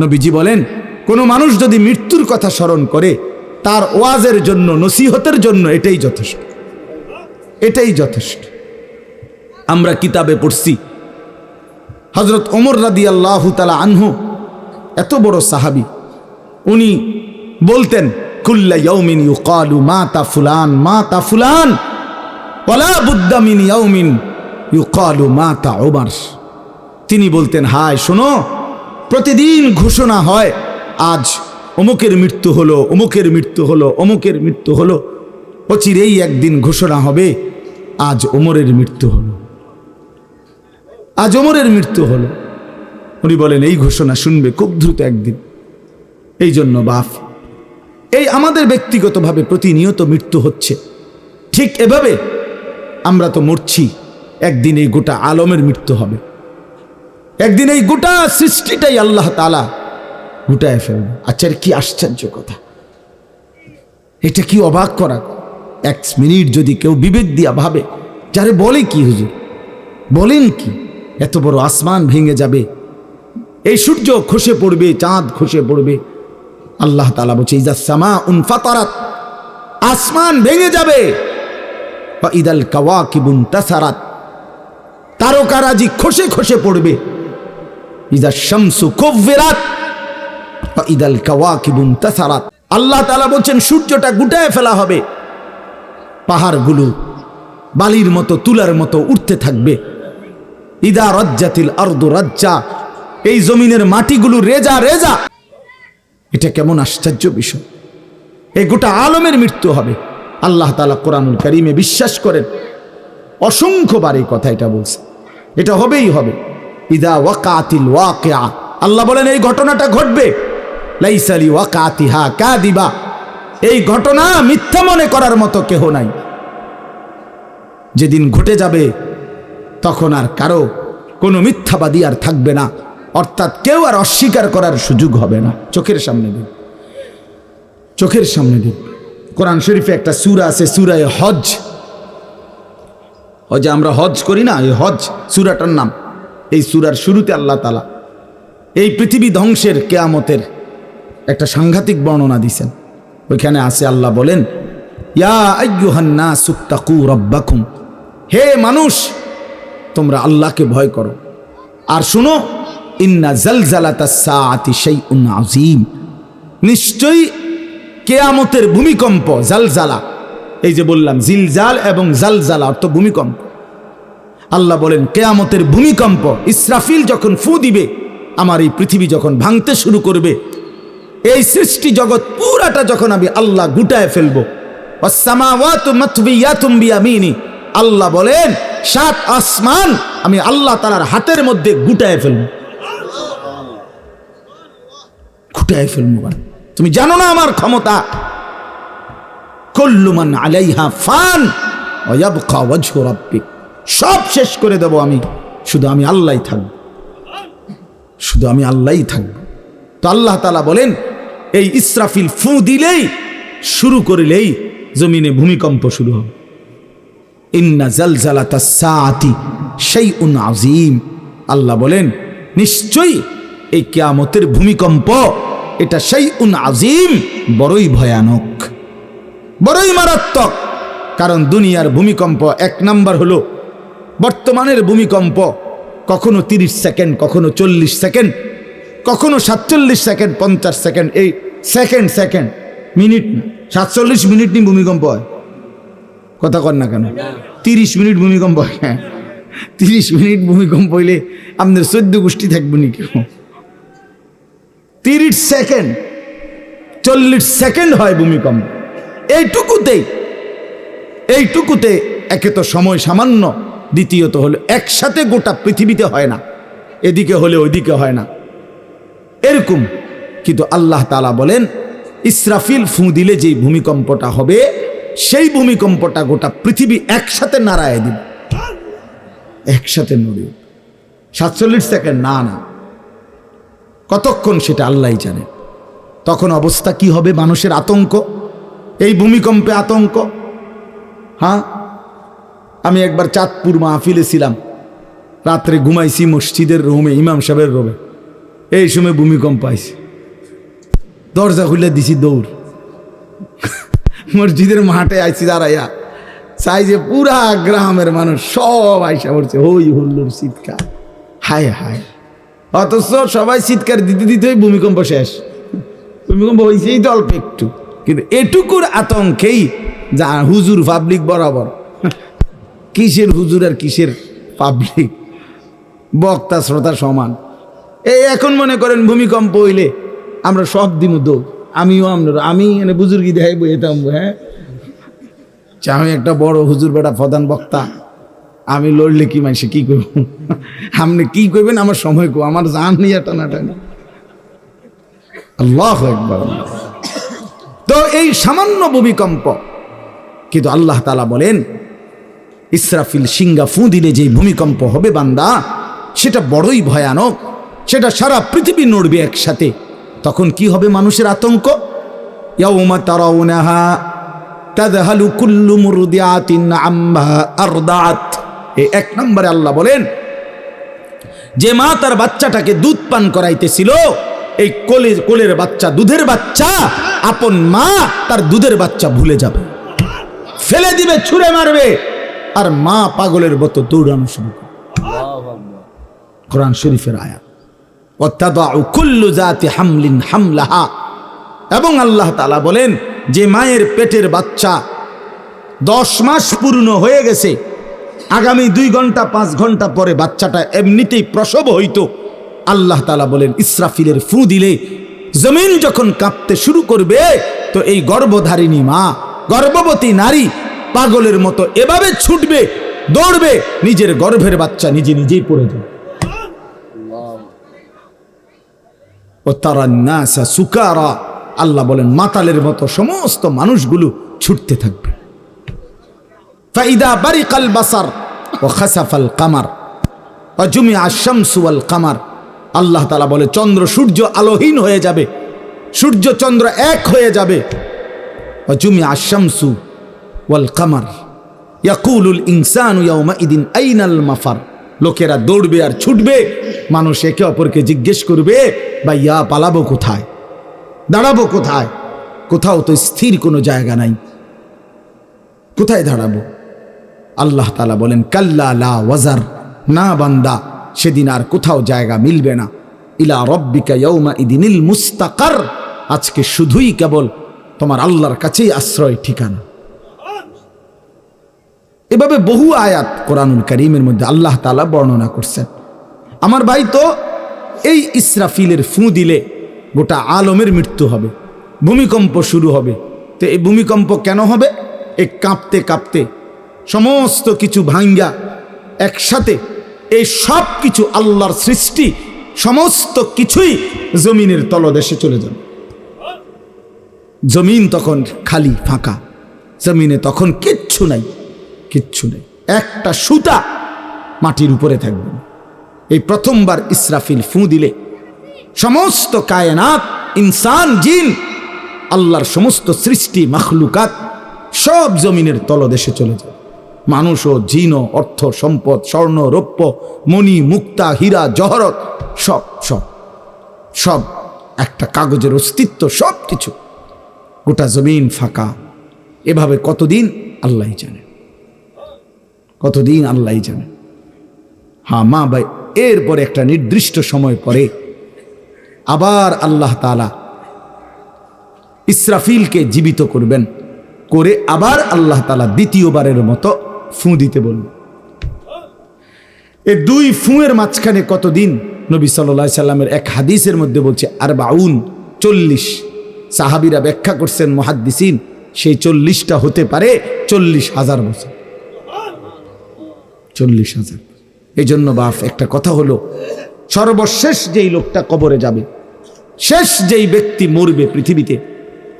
S1: নবীজি বলেন কোন মানুষ যদি মৃত্যুর কথা স্মরণ করে তার ওয়াজের জন্য, নসিহতের জন্য এটাই যথেষ্ট, এটাই যথেষ্ট। আমরা কিতাবে পড়ছি হযরত ওমর রাদিয়াল্লাহু তাআলা আনহু, এত বড় সাহাবী, উনি বলতেন কুল্লা ইয়াউমিন ইউকালু মাতা ফুলান মাতা ফুলান ওয়ালা বুদ্দা মিন ইয়াউমিন ইউকালু মাতা ওমর। তিনি বলতেন হায় শোনো, প্রতিদিন ঘোষণা হয় আজ অমুকের মৃত্যু হলো, অমুকের মৃত্যু হলো, অমুকের মৃত্যু হলো, অচিরেই একদিন ঘোষণা হবে আজ ওমরের মৃত্যু হলো, আজ ওমরের মৃত্যু হলো। উনি বলেন এই ঘোষণা শুনবে খুব দ্রুত একদিন। এই জন্য বাপ, এই আমাদের ব্যক্তিগতভাবে প্রতিনিয়ত মৃত্যু হচ্ছে, ঠিক এভাবে আমরা তো মরছি, একদিন এই গোটা আলমের মৃত্যু হবে, একদিন এই গোটা সৃষ্টিটাই আল্লাহ তাআলা গুটায় ফেলবে। আচ্ছা, কি আশ্চর্য কথা, এটা কি অবাক করা। এক মিনিট যদি কেউ বিবেক দিয়া ভাবে, যারে বলে কি হুজুর, বলেন কি, এত বড় আসমান ভেঙে যাবে, এই সূর্য খসে পড়বে, চাঁদ খসে পড়বে। আল্লাহ তাআলা বলছে ইজা সামাউন ফাতারাত, আসমান ভেঙে যাবে, ওয়া ইদাল কাওয়াকিবুন তাসারাত, তারকারাজি খসে খসে পড়বে, ইজা শামসু কুব্বিরাত ওয়া ইদাল কাওয়াকিবুন তাসারাত। আল্লাহ তাআলা বলছেন সূর্যটা গুটায় ফেলা হবে, পাহাড়গুলো বালির মতো, তুলার মতো উঠতে থাকবে। ইদা রাজ্জাতিল আরদু রাজ্জা, এই জমিনের মাটিগুলো রেজা রেজা। এটা কেমন আশ্চর্য বিষয়, এই গোটা আলমের মৃত্যু হবে। আল্লাহ তাআলা কোরআনুল কারীমে বিশ্বাস করেন, অসংখ্যবার এই কথা এটা বলছে, এটা হবেই হবে। ইদা ওয়াকাতিল ওয়াকিআ, আল্লাহ বলেন এই ঘটনাটা ঘটবে। লাইসা লি ওয়াকাতিহা কাযিবা, এই ঘটনা মিথ্যা মনে করার মতো কেহ নাই। যেদিন ঘটে যাবে তখন আর কারো কোনো মিথ্যাবাদী আর থাকবে না, অর্থাৎ কেউ আর অস্বীকার করার সুযোগ হবে না। চোখের সামনে দিন, চোখের সামনে দিন। কোরআন শরীফে একটা সূরা আছে, সূরায়ে হজ। ওই যে আমরা হজ করি না, এই হজ সূরাটার নাম। এই সূরার শুরুতে আল্লাহ তাআলা এই পৃথিবী ধ্বংসের, কিয়ামতের একটা সাংঘাতিক বর্ণনা দিয়েছেন। ওইখানে আছে আল্লাহ বলেন ইয়া আইয়ুহান নাসু তাকু রাব্বাকুম, হে মানুষ তোমরা আল্লাহকে ভয় করো। আর শুনো ইন্না জালজালাতাস সাআতি শাইউন আযীম, নিশ্চয়ই কিয়ামতের ভূমিকম্প, জালজালা, এই যে বললাম জিলজাল এবং জালজালা অর্থ ভূমিকম্প। আল্লাহ বলেন কিয়ামতের ভূমিকম্প, ইসরাফিল যখন ফু দিবে, আমার এই পৃথিবী যখন ভাঙতে শুরু করবে, এই সৃষ্টি জগৎ পুরাটা যখন আমি আল্লাহ গুটায় ফেলবো, ওয়াস সামাওয়াতু মাতবিয়াতুম বিয়ামিনি, আল্লাহ বলেন 7 আসমান আমি আল্লাহ তাআলার হাতের মধ্যে গুটায় ফেলবো, গুটায় ফেলবো। তুমি জানো না আমার ক্ষমতা। কুল্লু মান আলাইহা ফান ওয়া ইয়াবকা ওয়াজহু রাব্বিক, সব শেষ করে দেব আমি, শুধু আমি আল্লাহই থাকব, শুধু আমি আল্লাহই থাকব। তো আল্লাহ তাআলা বলেন এই ইসরাফিল ফু দিলেই, শুরু করলেই জমিনে ভূমিকম্প শুরু হবে। ইন্না জালজালাতাস সাআতি শাইউন আযীম, আল্লাহ বলেন নিশ্চয়ই এই কিয়ামতের ভূমিকম্প, এটা শাইউন আযীম, বড়ই ভয়ানক, বড়ই মারাত্মক। কারণ দুনিয়ার ভূমিকম্প এক নাম্বার হলো বর্তমানের ভূমিকম্প, কখনো 30 সেকেন্ড, কখনো 40 সেকেন্ড, কখনো 47 সেকেন্ড, 50 সেকেন্ড, এই সেকেন্ড সেকেন্ড মিনিট, 47 মিনিট নিয়ে ভূমিকম্প হয়। কথা কর না কেন? 30 মিনিট ভূমিকম্প হয়। হ্যাঁ, 30 মিনিট ভূমিকম্প হইলে আপনার 14 গোষ্ঠী থাকবো নি কেউ? 30 সেকেন্ড, 40 সেকেন্ড হয় ভূমিকম্প। এইটুকুতে একে তো সময় সামান্য, দ্বিতীয়ত হলো একসাথে গোটা পৃথিবীতে হয় না, এদিকে হলে ওইদিকে হয় না এরকম। কিন্তু আল্লাহ তাআলা বলেন ইসরাফিল ফু দিলে যেই ভূমিকম্পটা হবে, সেই ভূমিকম্পটা গোটা পৃথিবী একসাথে নাড়ায় দিবে, একসাথে নড়ে। 47 সেকেন্ড না, কতক্ষণ সেটা আল্লাহই জানে। তখন অবস্থা কি হবে? মানুষের আতঙ্ক, এই ভূমিকম্পে আতঙ্ক। হ্যাঁ, আমি একবার চাঁদপুর মাহফিলে ছিলাম, রাত্রে ঘুমাইছি মসজিদের রুমে, ইমাম সাহেবের রুমে। এই সময় ভূমিকম্প আইছে, দরজা খুলে দিছি দৌড়, মসজিদের মাঠে আইছি দাঁড়াইয়া, চাই যে পুরা গ্রামের মানুষ সব আইসা পড়ছে, হই হুল্লোড় চিৎকার, হায় হায়। অথচ সবাই চিৎকার দিতে দিতে ভূমিকম্প শেষ। ভূমিকম্প হয়েছেই তো অল্প একটু, কিন্তু এটুকুর আতঙ্কেই যা হুজুর পাবলিক বরাবর। কিসের হুজুর আর কিসের পাবলিক, বক্তা শ্রোতা সমান। এই এখন মনে করেন ভূমিকম্প হইলে আমরা সব দিমু দৌড়, আমি এনে বুজুর্গি দেখাই বইতাম। হ্যাঁ, আমি একটা বড় হুজুর বেটা প্রধান বক্তা, আমি লড়লে কি মানুষে কি করব? আপনি কি করবেন? আমার সময় কো, আমার জান নিয়ে টানাটানি। আল্লাহু আকবার। তো এই সামান্য ভূমিকম্প, কিন্তু আল্লাহ তাআলা বলেন ইসরাফিল সিংহা ফু দিলে যে ভূমিকম্প হবে বান্দা, সেটা বড়ই ভয়ানক, সেটা সারা পৃথিবী নড়বে একসাথে। তখন কি হবে? মানুষের আতঙ্ক। ইয়াউমা তারাউনাহা তাযহালু কুল্লু মুরদিআতিন আম্মা আরদাআত। এই এক নম্বরে আল্লাহ বলেন যে মা তার বাচ্চাটাকে দুধ পান করাইতেছিল, এই কোলের বাচ্চা, দুধের বাচ্চা, আপন মা তার দুধের বাচ্চা ভুলে যাবে, ফেলে দিবে, ছুঁড়ে মারবে, আর মা পাগলের মতো দৌড়ানো শুরু করবে। কোরআন শরীফের আয়াত। ওয়াতাদাউ কুল্লু যাতি হামলিন হামলাহা। এবং আল্লাহ তাআলা বলেন যে মায়ের পেটের বাচ্চা 10 মাস পূর্ণ হয়ে গেছে, আগামী 2 ঘন্টা 5 ঘন্টা পরে বাচ্চাটা এমনিতেই প্রসব হইতো, আল্লাহ তাআলা বলেন ইসরাফিলের ফু দিলে জমিন যখন কাঁপতে শুরু করবে, তো এই গর্ভধারিণী মা, গর্ভবতী নারী পাগলের মতো এভাবে ছুটবে, দৌড়বে, নিজের গর্ভের বাচ্চা নিজেই পড়ে যাবে। ও তারান নাসা সুকারা, আল্লাহ বলেন মাতালের মতো সমস্ত মানুষগুলো ছুটতে থাকবে। ফাইদা বারিকাল বাসার ও খাসাফাল কামার ও জুমিআ আশ-শামসু ওয়াল কামার। আল্লাহ তাআলা বলে চন্দ্র সূর্য আলোহীন হয়ে যাবে, সূর্য চন্দ্র এক হয়ে যাবে। ও জুমিআ আশ-শামসু ওয়াল কামার ইয়াকুলুল ইনসানু ইয়াউমাইদিন আইনাল মাফার। লোকেরা দৌড়বে আর ছুটবে, মানুষ একে অপরকে জিজ্ঞেস করবে ভাইয়া পালাবো কোথায়, দাঁড়াবো কোথায়? কোথাও তো স্থির কোনো জায়গা নাই, কোথায় দাঁড়াবো? আল্লাহ তাআলা বলেন কাল্লা লা ওয়াজার, না বান্দা, সেদিন আর কোথাও জায়গা মিলবে না। ইলা রব্বিকা ইয়াউমাইদিনিল মুস্তাকার, আজকে শুধুই কেবল তোমার আল্লাহর কাছেই আশ্রয় ঠিকানা। এভাবে বহু আয়াত কোরআনুল কারীমের মধ্যে আল্লাহ তাআলা বর্ণনা করছেন। আমার ভাই, তো এই ইসরাফিলের ফু দিলে গোটা আলমের মৃত্যু হবে, ভূমিকম্প শুরু হবে। তো এই ভূমিকম্প কেন হবে? এই কাঁপতে কাঁপতে সমস্ত কিছু ভাঙ্গা একসাথে, এই সব কিছু আল্লাহর সৃষ্টি, সমস্ত কিছুই জমিনের তলদেশে চলে যাবে। জমিন তখন খালি ফাঁকা, জমিনে তখন কিচ্ছু নাই, কিচ্ছু নেই, একটা সুতা মাটির উপরে থাকবে। এই প্রথমবার ইসরাফিল ফু দিলে সমস্ত কায়নাত, ইনসান, জিন, আল্লাহর সমস্ত সৃষ্টি মাখলুকাত সব জমিনের তলদেশে চলে যায়। মানুষও, জিনও, অর্থ সম্পদ, স্বর্ণ রৌপ্য, মণি মুক্তা, হীরা জহরত, সব সব সব একটা কাগজের অস্তিত্ব, সব কিছু, গোটা জমিন ফাঁকা। এভাবে কতদিন আল্লাহই জানে, কতদিন আল্লাহই জানে। হ্যাঁ মা ভাই, এরপরে একটা নির্দিষ্ট সময় পরে আবার আল্লাহ তাআলা ইসরাফিলকে জীবিত করবেন, করে আবার আল্লাহ তাআলা দ্বিতীয়বারের মতো ফু দিতে বলবেন। এই দুই ফুঁয়ের মাঝখানে কতদিন? নবী সাল্লাল্লাহু আলাইহি সাল্লামের এক হাদিসের মধ্যে বলছে 40। সাহাবীরা ব্যাখ্যা করছেন, মুহাদ্দিসিন, সেই 40টা হতে পারে 40,000 বছর। 40,000। এই জন্য বাপ একটা কথা হলো, সর্বশেষ যেই লোকটা কবরে যাবে, শেষ যেই ব্যক্তি মরবে পৃথিবীতে,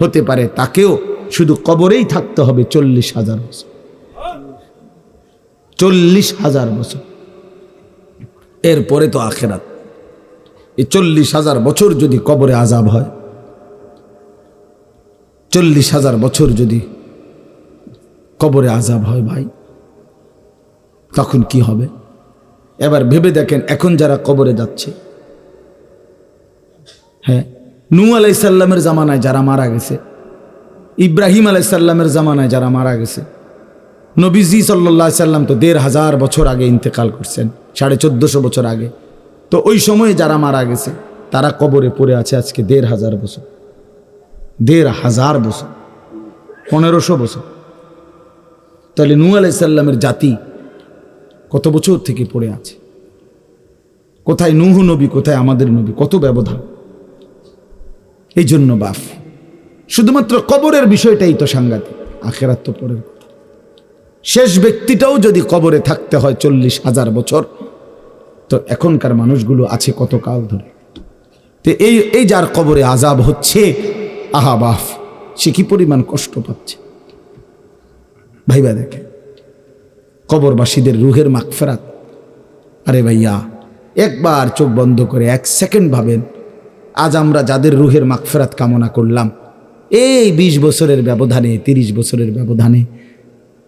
S1: হতে পারে তাকেও শুধু কবরেই থাকতে হবে 40,000 বছর। 40,000 বছর, এরপরে তো আখিরাত। এই 40,000 বছর যদি কবরে আযাব হয়, 40,000 বছর যদি কবরে আযাব হয় ভাই, তখন কি হবে? এবার ভেবে দেখেন, এখন যারা কবরে যাচ্ছে, হ্যাঁ, নূহ আলাইহিস সালামের জামানায় যারা মারা গেছে, ইব্রাহিম আলাইহিস সালামের জামানায় যারা মারা গেছে, নবীজি সাল্লাল্লাহু আলাইহি সাল্লাম তো 1,500 বছর আগে ইন্তেকাল করছেন, 1450 বছর আগে। তো ওই সময়ে যারা মারা গেছে তারা কবরে পড়ে আছে আজকে 1,500 বছর, 1,500 বছর, 1500 বছর। তাহলে নূহ আলাইহিস সালামের জাতি কত বছর থেকে পড়ে আছে? কোথায় নূহ নবী, কোথায় আমাদের নবী? কত ব্যবধান! এই জন্য বাপ, শুধুমাত্র কবরের বিষয়টাই তো সাংঘাতিক, আখিরাত তো পরের কথা। শেষ ব্যক্তিটাও যদি কবরে থাকতে হয় 40,000 বছর, তো এখনকার মানুষগুলো আছে কত কাল ধরে। তো এই যার কবরে আযাব হচ্ছে, আহা বাপ, সে কি পরিমাণ কষ্ট পাচ্ছে ভাইবা দেখে। কবরবাসীদের রুহের মাগফিরাত, আরে ভাইয়া একবার চোখ বন্ধ করে 1 সেকেন্ড ভাবেন, আজ আমরা যাদের রুহের মাগফিরাত কামনা করলাম, এই 20 বছরের ব্যবধানে, 30 বছরের ব্যবধানে,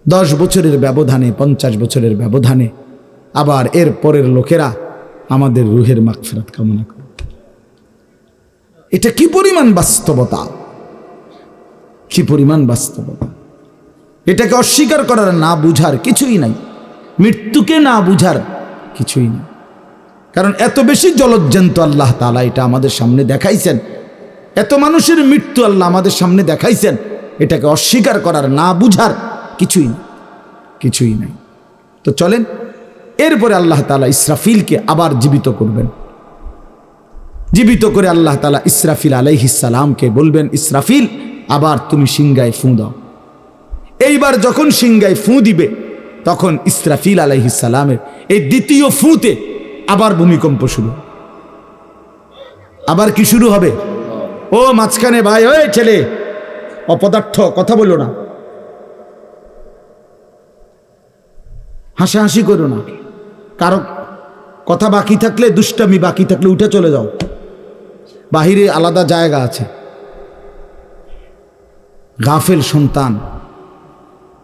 S1: 10 বছরের ব্যবধানে, 50 বছরের ব্যবধানে, আবার এর পরের লোকেরা আমাদের রুহের মাগফিরাত কামনা করে। এটা কি পরিমাণ বাস্তবতা, কি পরিমাণ বাস্তবতা! এটাকে অস্বীকার করার, না বুঝার কিছুই নাই, মৃত্যুকে না বুঝার কিছুই নেই। কারণ এত বেশি জলজ্জান্ত আল্লাহ তাআলা এটা আমাদের সামনে দেখাইছেন, এত মানুষের মৃত্যু আল্লাহ আমাদের সামনে দেখাইছেন, এটাকে অস্বীকার করার, না বুঝার কিছুই নেই, কিছুই নাই। তো চলেন, এরপরে আল্লাহ তাআলা ইসরাফিলকে আবার জীবিত করবেন। জীবিত করে আল্লাহ তাআলা ইসরাফিল আলাইহিস সালামকে বলবেন, ইসরাফিল আবার তুমি সিংহায় ফুঁ দাও। এইবার যখন সিংহায় ফুঁ দিবে, তখন ইসরাফিল আলাইহিস সালামের এই দ্বিতীয় ফুঁতে আবার ভূমিকম্প শুরু। আবার কি শুরু হবে? ও মাঝখানে ভাই, ওই ছেলে অপদার্থ, কথা বলো না, হাসাহাসি করো না, কারো কথা বাকি থাকলে, দুষ্টামি বাকি থাকলে উঠে চলে যাও, বাহিরে আলাদা জায়গা আছে। গাফেল সন্তান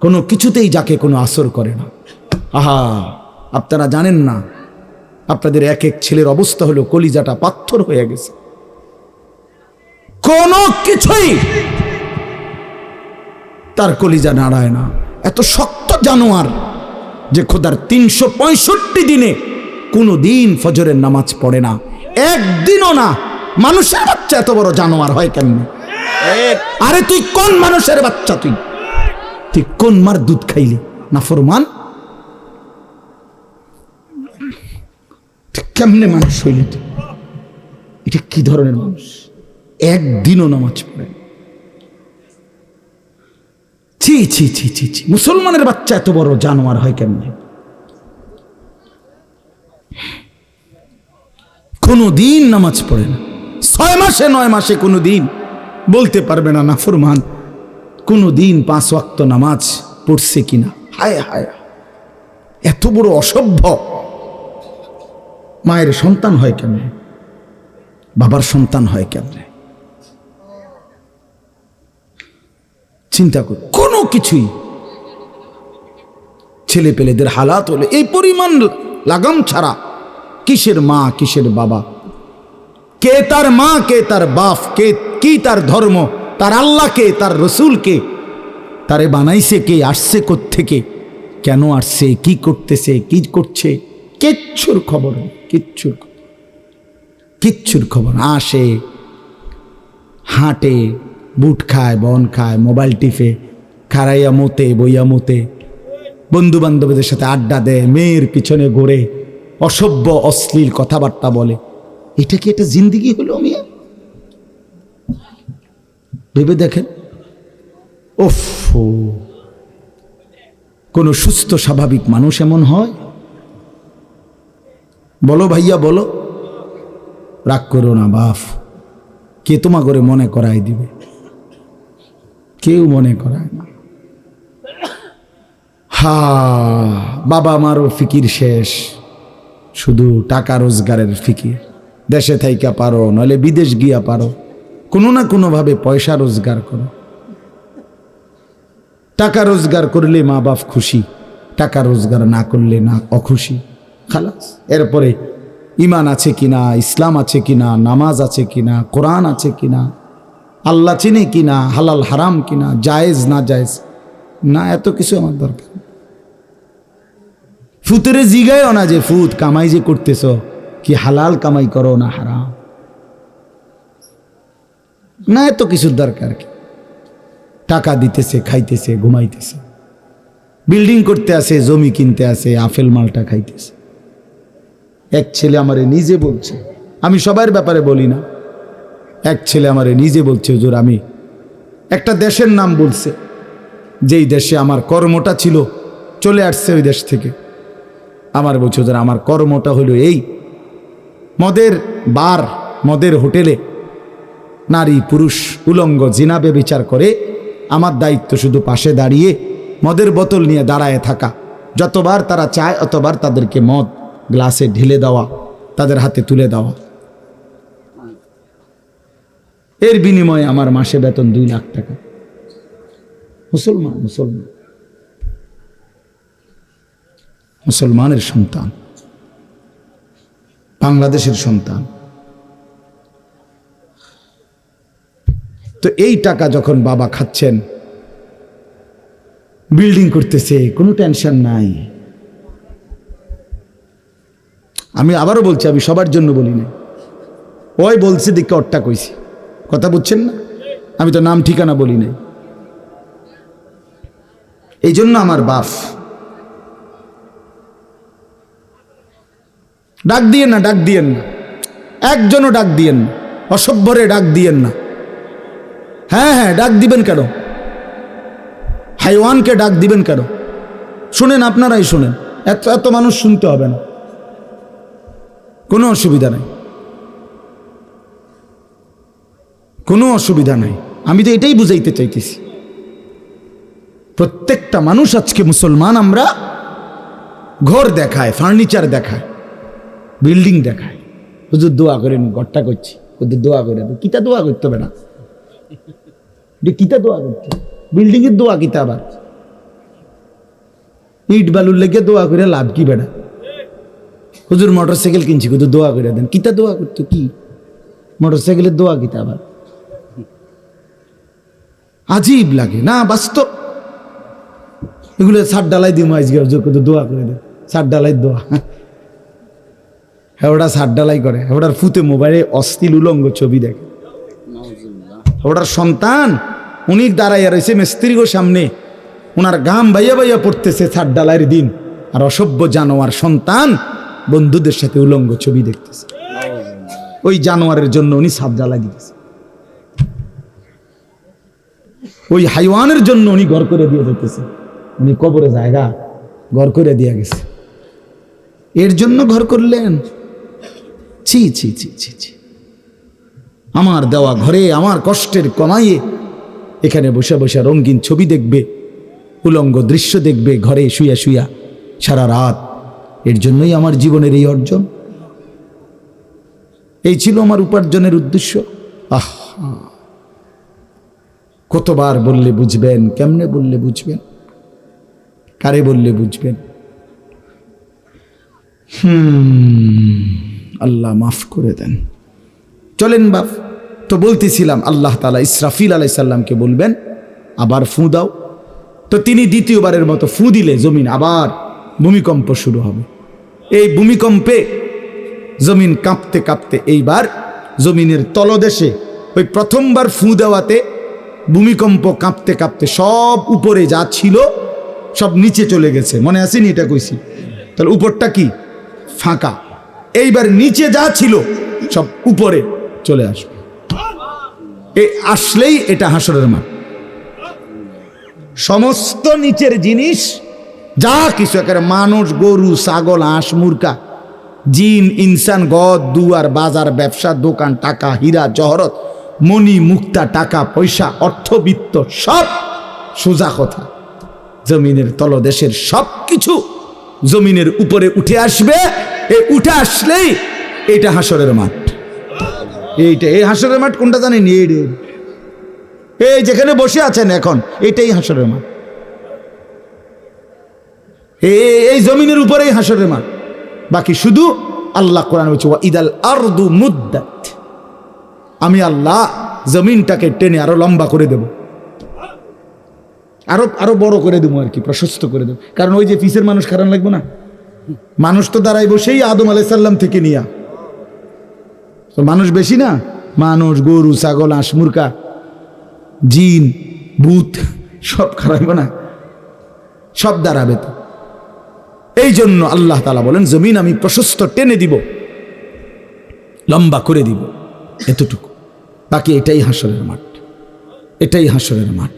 S1: কোনো কিছুতেই যাকে কোনো আসর করে না। আহা, আপনারা জানেন না, আপনাদের এক এক ছেলের অবস্থা হলো কলিজাটা পাথর হয়ে গেছে, কোনো কিছুই তার কলিজা নাড়ায় না। এত শক্ত জানোয়ার যে খোদার 365 দিনে কোনো দিন ফজরের নামাজ পড়ে না, একদিনও না। মানুষের বাচ্চা এত বড় জানোয়ার হয় কেমনে? আরে তুই কোন মানুষের বাচ্চা? তুই কোন মার দুধ খাইলি? নাফরমান, কেমনে মানুষ হইলি তুই? এটা কি ধরনের মানুষ? একদিনও নামাজ পড়ে। ছি ছি ছি ছি ছি, মুসলমানের বাচ্চা এত বড় জানোয়ার হয় কেমনে? কোনো দিন নামাজ পড়ে না, 6 মাসে 9 মাসে কোনো দিন বলতে পারবে না নাফরমান কোনো দিন 5 ওয়াক্ত নামাজ পড়ছে কিনা। হায় হায়, এত বড় অসভ্য! মায়ের সন্তান হয় কেমনে? বাবার সন্তান হয় কেমনে? চিন্তা কর, কোনো কিছুই। ছেলে পেলেদের হালাত হলে এই পরিমাণ লাগাম ছাড়া, কিসের মা কিসের বাবা, কে তার মা, কে তার বাপ, কে কি তার ধর্ম, তার আল্লাহকে, তার রসুলকে, তারে বানাইছে কে, আসছে কোত্থেকে, কেন আসছে, কি করতেছে, কি করছে, কিচ্ছুর খবর নেই, কিচ্ছুর খবর। আসে, হাঁটে, বুট খায়, বন খায়, মোবাইল টিপে, খাড়াইয়া মতে, বইয়া মতে, বন্ধু বান্ধবদের সাথে আড্ডা দেয়, মেয়ের পিছনে ঘোরে, অসভ্য অশ্লীল কথাবার্তা বলে। এটা কি একটা জিন্দিগি হলো মিয়া? ভেবে দেখেন। ওফ, কোন সুস্থ স্বাভাবিক মানুষ এমন হয়? বলো ভাইয়া, বলো। রাগ করো না বাপ, কে তোমা করে মনে করাই দিবে? কেউ মনে করায় না। হা, বাবা মারও ফিকির শেষ, শুধু টাকা রোজগারের ফিকির। দেশে থাইকা পারো, নইলে বিদেশ গিয়া পারো, কোনো না কোনো ভাবে পয়সা রোজগার করো। টাকা রোজগার করলে মা বাপ খুশি, টাকা রোজগার না করলে না অখুশি, খালাস। এরপরে ইমান আছে কিনা, ইসলাম আছে কিনা, নামাজ আছে কিনা, কোরআন আছে কিনা, আল্লাহ চিনে কিনা, হালাল হারাম কিনা, জায়েজ না জায়েজ না, এত কিছু আমার দরকার। ফুতেরে জিগায়ও না যে ফুত কামাই যে করতেছ, কি হালাল কামাই করো না হারাম, না, এত কিছুর দরকার কি? টাকা দিতেছে, খাইতেছে, ঘুমাইতেছে, বিল্ডিং করতে আসে, জমি কিনতে আসে, আফেল মালটা খাইতেছে। এক ছেলে আমারে নিজে বলছে, আমি সবার ব্যাপারে বলি না, এক ছেলে আমারে নিজে বলছে, হুজুর আমি একটা দেশের নাম বলছে, যেই দেশে আমার কর্মটা ছিল, চলে আসছে ওই দেশ থেকে। আমার বলছে, হুজুর আমার কর্মটা হলো এই, মদের বার, মদের হোটেলে নারী পুরুষ উলঙ্গ জিনাবে বিচার করে, আমার দায়িত্ব শুধু পাশে দাঁড়িয়ে মদের বোতল নিয়ে দাঁড়ায় থাকা, যতবার তারা চায় অতবার তাদেরকে মদ গ্লাসে ঢেলে দেওয়া, তাদের হাতে তুলে দেওয়া। এর বিনিময়ে আমার মাসে বেতন 2 লাখ টাকা। মুসলমান, মুসলমান, মুসলমানের সন্তান, বাংলাদেশের সন্তান। তো এই টাকা যখন বাবা খাচ্ছেন, বিল্ডিং করতেছে, কোনো টেনশন নাই। আমি আবারও বলছি, আমি সবার জন্য বলি না, ওই বলছে দিকে অট্টা কইছি, কথা বুঝছেন না? আমি তো নাম ঠিকানা বলি নাই। এই জন্য আমার বাপ, ডাক দিয়েন না, ডাক দিয়েন না, একজনও ডাক দিয়েন না, অসভ্যরে ডাক দিয়েন না। হ্যাঁ হ্যাঁ, ডাক দিবেন কেন? হাইওয়ানকে ডাক দিবেন কেন? শুনেন, আপনারাই শুনেন, এত এত মানুষ শুনতে হবে না, কোনো অসুবিধা নাই, কোনো অসুবিধা নাই। আমি তো এটাই বুঝাইতে চাইতেছি, প্রত্যেকটা মানুষ আজকে মুসলমান, আমরা ঘর দেখায়, ফার্নিচার দেখায়, বিল্ডিং দেখায়। হুজুর দোয়া করেন, ঘরটা করছি, হুজুর দোয়া করে, কিতা দোয়া করতে হবে না, কিতা দোয়া করতে, বিল্ডিং এর দোয়া কিতা, আবার ইট বালুর লেগে দোয়া করে লাভ কি বেড়া? হুজুর মোটরসাইকেল কিনছি, হুজুর দোয়া করে দেন, কিতা দোয়া করতো, কি মোটরসাইকেলের দোয়া কিতা? আবার আজীব লাগে না? বাস্তব এগুলো সার ডালাই দিই আজকে, দোয়া করে দেন, সার ডালাই দোয়া। হ্যাঁ, ওটা সার ডালাই করে, ওটার ফুতে মোবাইলে অশ্লীল উলঙ্গ ছবি দেখে। ওটার সন্তান উনি দাঁড়াইয়া রয়েছে মিস্ত্রিগো সামনে, ওনার গাম বাইয়া বাইয়া পড়তেছে ছাদ ডালাইয়ের দিন, আর অসভ্য জানোয়ার সন্তান বন্ধুদের সাথে উলঙ্গ ছবি দেখতেছে। ওই জানোয়ারের জন্য উনি ছাদ ডালাই দিতেছে, ওই হাইওয়ানের জন্য উনি ঘর করে দিয়ে দিতেছে। উনি কবরে জায়গা ঘর করে দিয়ে গেছে, এর জন্য ঘর করলেন? ছি ছি ছি ছি ছি। আমার দেওয়া ঘরে আমার কষ্টের কমাইয়ে এখানে বসে বসে রঙিন ছবি দেখবে, উলঙ্গ দৃশ্য দেখবে ঘরে শুয়া শুয়া সারা রাত। এর জন্যই আমার জীবনের এই অর্জন, এই ছিল আমার উপার্জনের উদ্দেশ্য। কতবার বললে বুঝবেন? কেমনে বললে বুঝবেন? কারে বললে বুঝবেন? আল্লাহ মাফ করে দেন। চলেন বাপ। তো বলতেছিলাম আল্লাহ তাআলা ইসরাফিল আলাইহিস সালামকে বলবেন আবার ফু দাও। তো তিনি দ্বিতীয়বারের মতো ফু দিলে জমিন আবার ভূমিকম্প শুরু হবে। এই ভূমিকম্পে জমিন কাঁপতে কাঁপতে এইবার জমিনের তলদেশে ওই প্রথমবার ফু দেওয়াতে ভূমিকম্প কাঁপতে কাঁপতে সব উপরে যা ছিল সব নিচে চলে গেছে। মনে আসেনি এটা কইছি? তাহলে উপরটা কি? ফাঁকা। এইবার নিচে যা ছিল সব উপরে চলে আসবে। এই আসলেই এটা হাসরের মাঠ। সমস্ত নিচের জিনিস যা কিছু একেবারে মানুষ, গরু, ছাগল, হাঁস, মুরগা, জিন, ইনসান, গদ, দুয়ার, বাজার, ব্যবসা, দোকান, টাকা, হীরা, জহরত, মণি, মুক্তা, টাকা পয়সা, অর্থবিত্ত সব সোজা কথা জমিনের তলদেশের সব কিছু জমিনের উপরে উঠে আসবে। এই উঠে আসলেই এটা হাসরের মাঠ। এইটা এই হাসরের মাঠ কোনটা জানেন? এই যেখানে বসে আছেন এখন এটাই হাসরের মাঠ। এই জমিনের উপরেই হাসরের মাঠ। বাকি শুধু আল্লাহ কোরআন বলছে ওয়া ইদাল আরদু মুদ্দাত, আমি আল্লাহ জমিনটাকে টেনে আরো লম্বা করে দেব, আরো বড় করে দেবো আর কি, প্রশস্ত করে দেবো। কারণ ওই যে পিসের মানুষ খারাপ লাগবে না? মানুষ তো দাঁড়াই বসেই আদম আলাইহিস সালাম থেকে নিয়া তো মানুষ বেশি না? মানুষ, গরু, ছাগল, হাঁস, মুরগা, জিন, ভূত সব খারাপ না? সব দাঁড়াবে তো। এই জন্য আল্লাহ তাআলা বলেন জমিন আমি প্রশস্ত টেনে দিব, লম্বা করে দিব, এতটুকু। বাকি এটাই হাসরের মাঠ, এটাই হাসরের মাঠ।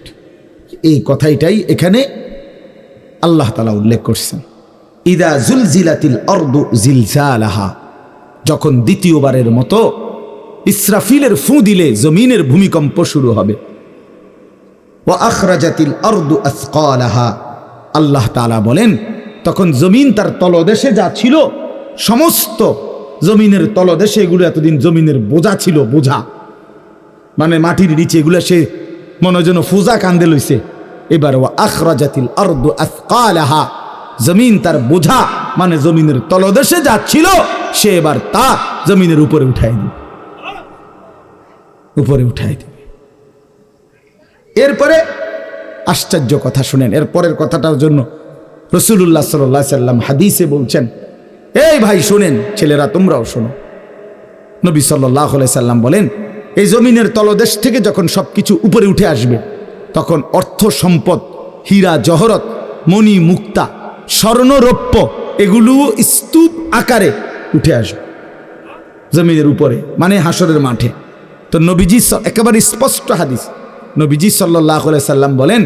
S1: এই কথাটাই এখানে আল্লাহ তাআলা উল্লেখ করছেন। ইদা জুলজিলাতিল আরদু জিলজালাহা, যখন দ্বিতীয়বারের মতো ইসরাফিলের ফু দিলে জমিনের ভূমিকম্প শুরু হবে। ওয়া আখরাজাতিল আরদু আসকালাহা, আল্লাহ তাআলা বলেন তখন জমিন তার তলদেশে যা ছিল সমস্ত জমিনের তলদেশে, এগুলো এতদিন জমিনের বোঝা ছিল, বোঝা মানে মাটির নিচে, এগুলো সে মনে যেন ফুজা কান্দে লইছে। এবার ওয়া আখরাজাতিল আরদু আসকালাহা, জমিন তার বোঝা মানে জমিনের তলদেশে যা ছিল সে এবার তা জমিনের উপরে উঠাই দিবে, উপরে উঠাই দিবে। এরপরে আশ্চর্য কথা শুনেন, এরপরের কথাটার জন্য রাসূলুল্লাহ সাল্লাল্লাহু আলাইহি সাল্লাম হাদিসে বলছেন, এই ভাই শুনেন, ছেলেরা তোমরাও শোনো। নবী সাল্লাল্লাহু আলাইহি সাল্লাম বলেন এই জমিনের তলদেশ থেকে যখন সবকিছু উপরে উঠে আসবে তখন অর্থ সম্পদ, হীরা জহরত, মণি মুক্তা, স্বর্ণ রৌপ্য এগুলো স্তূপ আকারে উঠে আসবে জমিনের উপরে, মানে হাসরের মাঠে। তো নবীজি একেবারে স্পষ্ট হাদিস, নবীজি সাল্লাল্লাহু আলাইহি সাল্লাম বলেন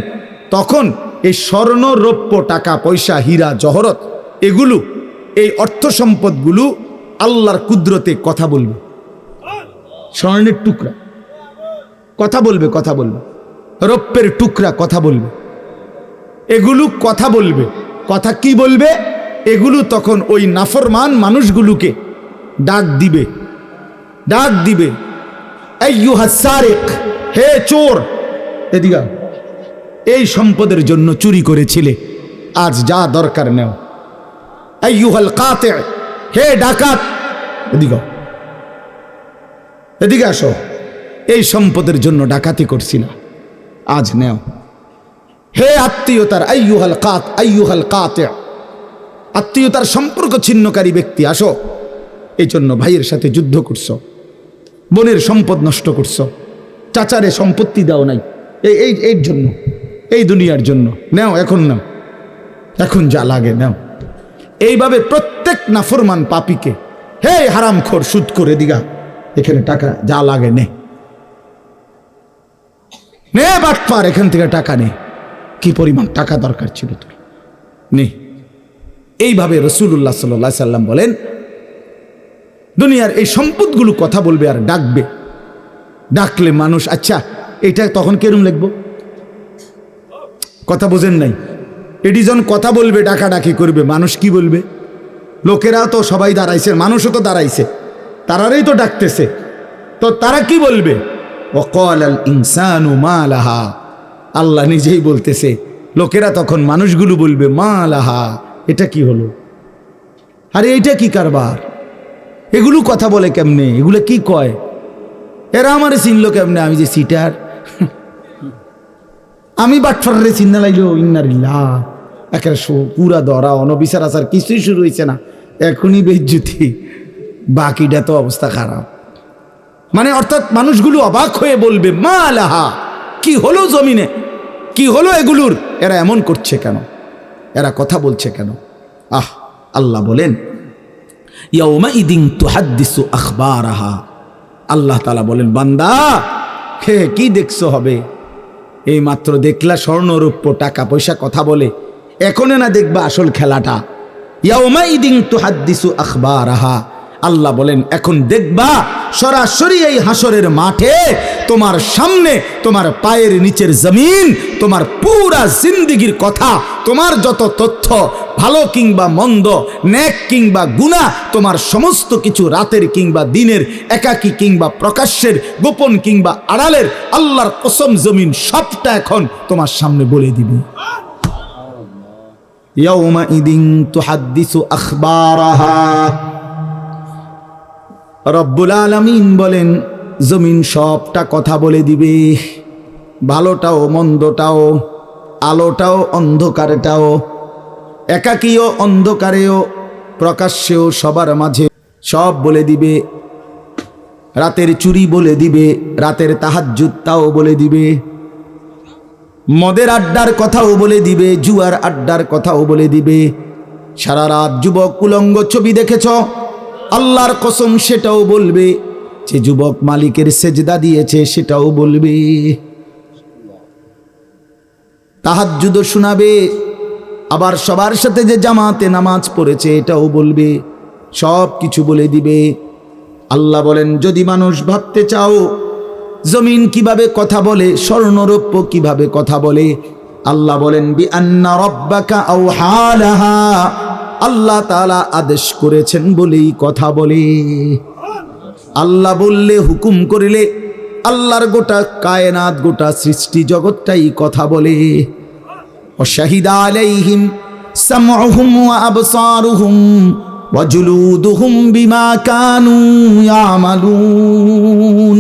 S1: তখন এই স্বর্ণ রৌপ্য, টাকা পয়সা, হীরা জহরত এগুলো, এই অর্থ সম্পদগুলো আল্লাহর কুদরতে কথা বলবে। স্বর্ণের টুকরা কথা বলবে, কথা বলবে, রৌপ্যের টুকরা কথা বলবে, এগুলো কথা বলবে। কথা কি বলবে? এগুলো তখন ওই নাফরমান মানুষগুলোকে ডাক দিবে, ডাক দিবে, আইয়ুহাস সারিক, হে চোর, এদিকে এই সম্পদের জন্য চুরি করেছিলে, আজ যা দরকার নেও। আইয়ুহাল কাতি, হে ডাকাত, এদিকে এদিকে আসো, এই সম্পদের জন্য ডাকাতি করছিল, আজ নেও। হে আত্মীয়তার, আইয়ুহাল কাতি, আত্মীয়তার সম্পর্ক ছিন্নকারী ব্যক্তি, আসো। এই জন্য ভাইয়ের সাথে যুদ্ধ করছো, বোনের সম্পদ নষ্ট করছো, চাচারে সম্পত্তি দাও নাই, এই জন্য, এই দুনিয়ার জন্য নেও, এখন নাও, এখন যা লাগে নাও। এইভাবে প্রত্যেক নাফরমান পাপীকে, হে হারামখোর, সুদ করে দিগা, এখানে টাকা যা লাগে নে, নে বাটপার, এখান থেকে টাকা নে, কি পরিমাণ টাকা দরকার ছিল তোর, নে। এইভাবে রাসূলুল্লাহ সাল্লাল্লাহু আলাইহি সাল্লাম বলেন দুনিয়ার এই সম্পদগুলো কথা বলবে আর ডাকবে। ডাকলে মানুষ, আচ্ছা এটা তখন কেরম লিখবো? কথা বোঝেন নাই? এটি যখন কথা বলবে, ডাকাডাকি করবে, মানুষ কি বলবে? লোকেরাও তো সবাই দাঁড়াইছে, মানুষও তো দাঁড়াইছে, তারারই তো ডাকতেছে, তো তারা কি বলবে? ওয়াকালাল ইনসানু মা লাহা, আল্লাহ নিজেই বলতেছে, লোকেরা তখন মানুষগুলো বলবে মা লাহা, এটা কি হলো? আরে এইটা কি কারবার? এগুলো কথা বলে কেমনে? এগুলো কি কয়? এরা আমারে চিনলো কেমনে? আমি যে সিটার, আমি বাটফারে চিন্না লাগলো। ইন্নারিল্লাহ, একেবারে পুরা ধরা অনবিচার আচার কিছুই শুরু হয়েছে না, এখনই বেজ্জুতি, বাকিটা তো অবস্থা খারাপ। মানে অর্থাৎ মানুষগুলো অবাক হয়ে বলবে, মা লাহা, কি হলো জমিনে, কি হলো এগুলোর, এরা এমন করছে কেন, এরা কথা বলছে কেন? আল্লাহ বলেন ইয়াউমাইদিন তুহাদ্দিসু আখবারাহা। আল্লাহ তাআলা বলেন, বান্দা হে কি দেখছো হবে? এই মাত্র দেখলা স্বর্ণ রৌপ্য টাকা পয়সা কথা বলে, এখন না দেখবা আসল খেলাটা। ইয়াউমাইদিন তুহাদ্দিসু আখবারাহা, আল্লাহ বলেন এখন দেখবা সরাসরি এই হাসরের মাঠে তোমার সামনে, তোমার পায়ের নিচের জমিন, তোমার পুরা জিন্দেগির কথা, তোমার যত তথ্য, ভালো কিংবা মন্দ, নেক কিংবা গুনাহ, তোমার সমস্ত কিছু, রাতের কিংবা দিনের, একাকী কিংবা প্রকাশ্যের, গোপন কিংবা আড়ালের, আল্লাহর কসম জমিন সবটা এখন তোমার সামনে বলে দিবে। ইয়াউমাইদিন তুহাদ্দিসু আখবারাহা। রব্বুল আলামিন বলেন জমিন সবটা কথা বলে দিবে, ভালোটাও মন্দটাও, আলোটাও অন্ধকারটাও, একাকীও অন্ধকারেও, প্রকাশ্যেও, সবার মাঝে সব বলে দিবে। রাতের চুরি বলে দিবে, রাতের তাহাজ্জুদটাও বলে দিবে, মদের আড্ডার কথাও বলে দিবে, জুয়ার আড্ডার কথাও বলে দিবে। সারা রাত যুবক উলঙ্গ ছবি দেখেছ, আল্লাহর কসম সেটাও বলবে। যে যুবক মালিকের সেজদা দিয়েছে সেটাও বলবে। তাহাজ্জুদ শোনাবে, আবার সবার সাথে যে জামাতে নামাজ পড়েছে এটাও বলবে, সব কিছু বলে দিবে। আল্লাহ বলেন যদি মানুষ ভাবতে চাও জমিন কিভাবে কথা বলে, স্বর্ণরৌপ্য কিভাবে কথা বলে, আল্লাহ বলেন বিআন্না রাব্বাকা আওহা লাহা, আল্লাহ তাআলা আদেশ করেছেন বলেই কথা বলে। আল্লাহ বললে, হুকুম করিলে, আল্লাহর গোটা কায়নাত, গোটা সৃষ্টি জগৎটাই কথা বলে। ওয়াশাহিদা আলাইহিম সামউহুম ওয়া আবসারুহুম ওয়া জুলুদুহুম বিমা কানু ইয়ামালুন।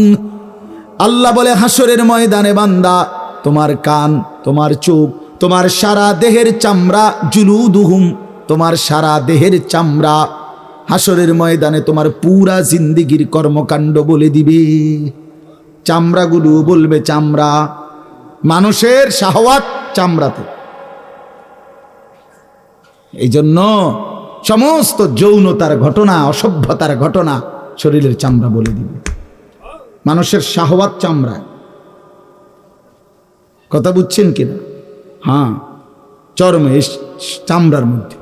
S1: আল্লাহ বলে হাসরের ময়দানে বান্দা, তোমার কান, তোমার চোখ, তোমার সারা দেহের চামড়া, জুলুদুহুম, তোমার সারা দেহের চামড়া, হাসরের ময়দানে তোমার পুরা জিন্দেগির কর্মকাণ্ড বলে দিবে। চামড়াগুলো বলবে, চামড়া, মানুষের শাহওয়াত চামড়াতে। এই জন্য সমস্ত যৌনতার ঘটনা, অসভ্যতার ঘটনা শরীরের চামড়া বলে দিবে। মানুষের শাহওয়াত চামড়া, কথা বুঝছেন কিনা? হ্যাঁ, চর্মে, চামড়ার মধ্যে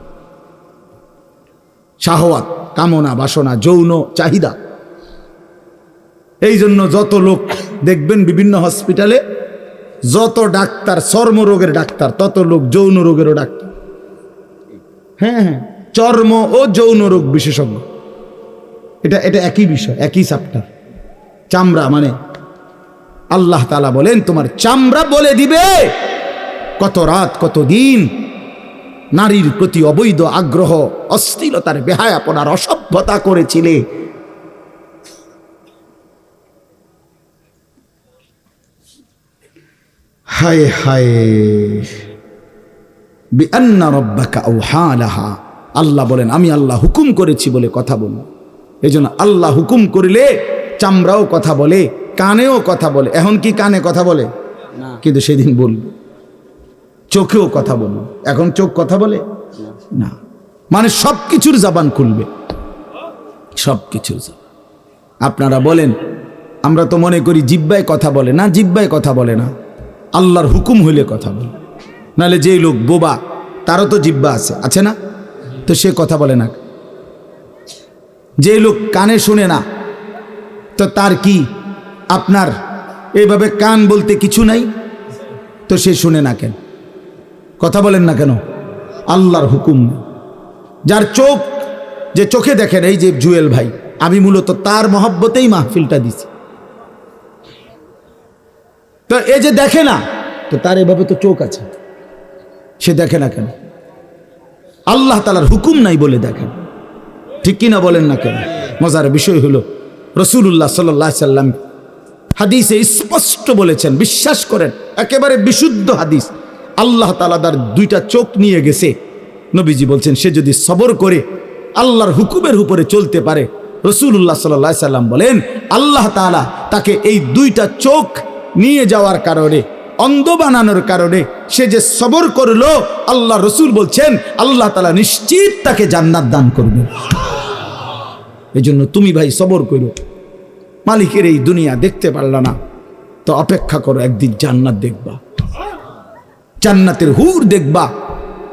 S1: শাহওয়াত, কামনা, বাসনা, যৌন চাহিদা। এই জন্য যত লোক দেখবেন বিভিন্ন হসপিটালে, যত ডাক্তার চর্মরোগের ডাক্তার, তত লোক যৌন রোগেরও ডাক্তার। হ্যাঁ হ্যাঁ, চর্ম ও যৌন রোগ বিশেষজ্ঞ, এটা একই বিষয়, একই চ্যাপ্টার। চামড়া মানে আল্লাহ তাআলা বলেন তোমার চামড়া বলে দিবে কত রাত, কত দিন নারীর প্রতি অবৈধ আগ্রহ, অশ্লীলতার, বেহায়াপনার, অসভ্যতা করেছিলে। হায় হায়, বিআন্না রাব্বাকা আওহা লাহা। আল্লাহ বলেন আমি আল্লাহ হুকুম করেছি বলে কথা বলল। এই জন্য আল্লাহ হুকুম করিলে চামড়াও কথা বলে, কানেও কথা বলে। এখন কি কানে কথা বলে? কিন্তু সেদিন বলবে। চোখেও কথা বলবে, এখন চোখ কথা বলে না। মানে সব কিছুর জবান খুলবে, সব কিছুর জবান। আপনারা বলেন, আমরা তো মনে করি জিহ্বায় কথা বলে না, জিহ্বায় কথা বলে না, আল্লাহর হুকুম হইলে কথা বলে। নাহলে যেই লোক বোবা, তারও তো জিহ্বা আছে না? তো সে কথা বলে না। যে লোক কানে শুনে না, তো তার কি আপনার এইভাবে কান বলতে কিছু নাই? তো সে শুনে না কেন, কথা বলেন না কেন? আল্লাহর হুকুম। যার চোখ, যে চোখে দেখেন, এই যে জুয়েল ভাই, আমি মূলত তার মহব্বতেই মাহফিলটা দিছি। তো এই যে দেখে না, তো তার এভাবে তো চোখ আছে, সে দেখে না কেন? আল্লাহ তাআলার হুকুম নাই বলে দেখেন, ঠিক কিনা বলেন না কেন? মজার বিষয় হলো রাসূলুল্লাহ সাল্লাল্লাহু আলাইহি সাল্লাম হাদিসে স্পষ্ট বলেছেন, বিশ্বাস করেন, একেবারে বিশুদ্ধ হাদিস। আল্লাহ তাআলা তার দুইটা চোখ নিয়ে গেছে। নবীজি বলছেন, সে যদি সবর করে আল্লাহর হুকুমের উপরে চলতে পারে, রাসূলুল্লাহ সাল্লাল্লাহু আলাইহি সাল্লাম বলেন, আল্লাহ তাআলা তাকে এই দুইটা চোখ নিয়ে যাওয়ার কারণে, অন্ধ বানানোর কারণে সে যে সবর করলো, আল্লাহ রসুল বলছেন আল্লাহ তাআলা নিশ্চিত তাকে জান্নাত দান করবে। এই জন্য তুমি ভাই সবর করো। মালিকের এই দুনিয়া দেখতে পারলা না তো অপেক্ষা করো, একদিন জান্নাত দেখবা, জান্নাতের হুর দেখবা,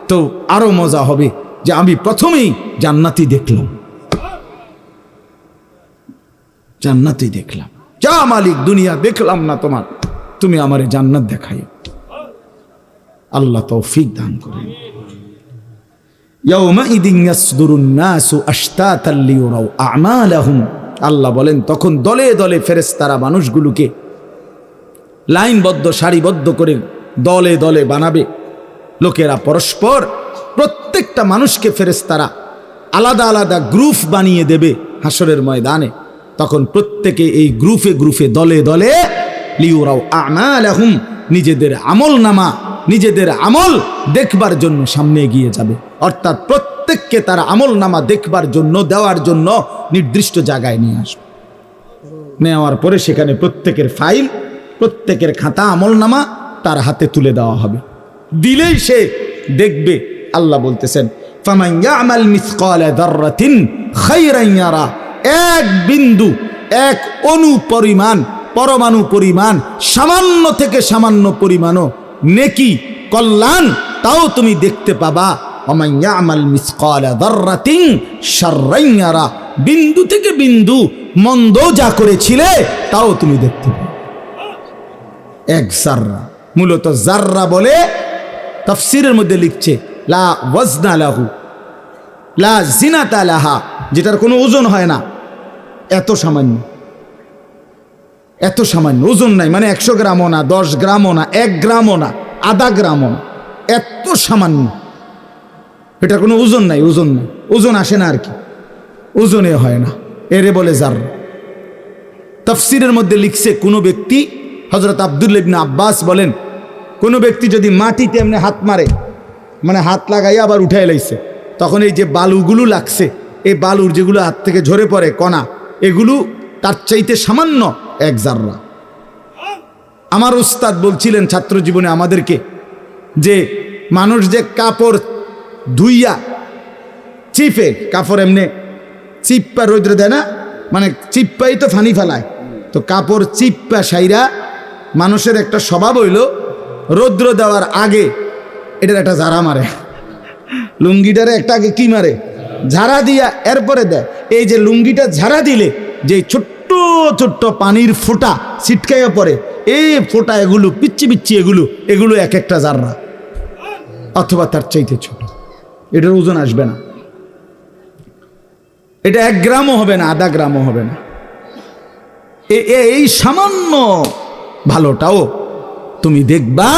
S1: তো আরো মজা হবে যে আমি প্রথমেই জান্নাতই দেখলাম, জান্নাতই দেখলাম। যা মালিক, দুনিয়া দেখলাম না তোমার, তুমি আমারে জান্নাত দেখাই। আল্লাহ তৌফিক দান করেন। ইয়াউমাইদিন ইয়াসদুরুন নাসু আশতাতাল লিয়ুরাউ আমালাহুম, আল্লাহ বলেন তখন দলে দলে ফেরেশতারা মানুষগুলোকে লাইনবদ্ধ সারিবদ্ধ করে দলে দলে বানাবে। লোকেরা পরস্পর, প্রত্যেকটা মানুষকে ফেরেশতারা আলাদা আলাদা গ্রুপ বানিয়ে দেবে হাসরের ময়দানে। তখন প্রত্যেকে এই গ্রুপে গ্রুপে দলে দলে লিয়ুরাউ আমালাহুম, নিজেদের আমল নামা, নিজেদের আমল দেখবার জন্য সামনে এগিয়ে যাবে। অর্থাৎ প্রত্যেককে তারা আমল নামা দেখবার জন্য, দেওয়ার জন্য নির্দিষ্ট জায়গায় নিয়ে আসবে। নেওয়ার পরে সেখানে প্রত্যেকের ফাইল, প্রত্যেকের খাতা আমল নামা তার হাতে তুলে দেওয়া হবে। দিলেই সে দেখবে। আল্লাহ বলতেছেন, ফামান ইয়ামাল মিসকালা যাররাতিন খায়রান ইয়ারা, এক বিন্দু, এক অণু পরিমাণ, পরমাণু পরিমাণ, সামান্য থেকে সামান্য পরিমাণও নেকি, কল্যাণ, তাও তুমি দেখতে পাবা। ওমান ইয়ামাল মিসকালা যাররাতিন শাররান ইয়ারা, বিন্দু থেকে বিন্দু মন্দ যা করেছিলে তাও তুমি দেখতে পাবে। এক জাররা, মূলত জাররা বলে তাফসীরের মধ্যে লিখছে লা ওয়াজনা লাহু লা জিনাতা লাহা, যেটার কোনো ওজন হয় না, এত সামান্য, এত সামান্য, ওজন নাই, মানে 100 গ্রামও না, 10 গ্রামও না, 1 গ্রামও না, আধা গ্রামও না, এত সামান্য, এটা কোনো ওজন নাই, ওজন নাই, ওজন আসে না আর কি, ওজনে হয় না, এরে বলে জাররা। তাফসীরের মধ্যে লিখছে, কোনো ব্যক্তি, হযরত আব্দুল্লাহ ইবনে আব্বাস বলেন, কোনো ব্যক্তি যদি মাটিতে এমনি হাত মারে, মানে হাত লাগাইয়া আবার উঠাই লাইছে, তখন এই যে বালুগুলো লাগছে, এই বালুর যেগুলো হাত থেকে ঝরে পড়ে কণা, এগুলো তার চাইতে সামান্য এক জাররা। আমার উস্তাদ বলছিলেন ছাত্র জীবনে আমাদেরকে, যে মানুষ যে কাপড় ধুইয়া চিপে, কাপড় এমনি চিপ্পা রৌদ্র দেয় না, মানে চিপ্পাই তো ফানি ফেলায়, তো কাপড় চিপ্পা সাইরা মানুষের একটা স্বভাব হইল রৌদ্র দেওয়ার আগে এটার একটা ঝাড়া মারে, লুঙ্গিটারে একটা আগে কি মারে, ঝাড়া দিয়া এরপরে দেয়। এই যে লুঙ্গিটা ঝাড়া দিলে যে ছোট্ট ছোট্ট পানির ফোঁটা ছিটকাইয়া পড়ে, এই ফোঁটা, এগুলো পিচ্ছি পিচ্ছি, এগুলো এক একটা জাররা, অথবা তার চাইতে ছোট। এটার ওজন আসবে না, এটা 1 গ্রামও হবে না, আধা গ্রামও হবে না। এই সামান্য ভালোটাও তুমি দেখবা,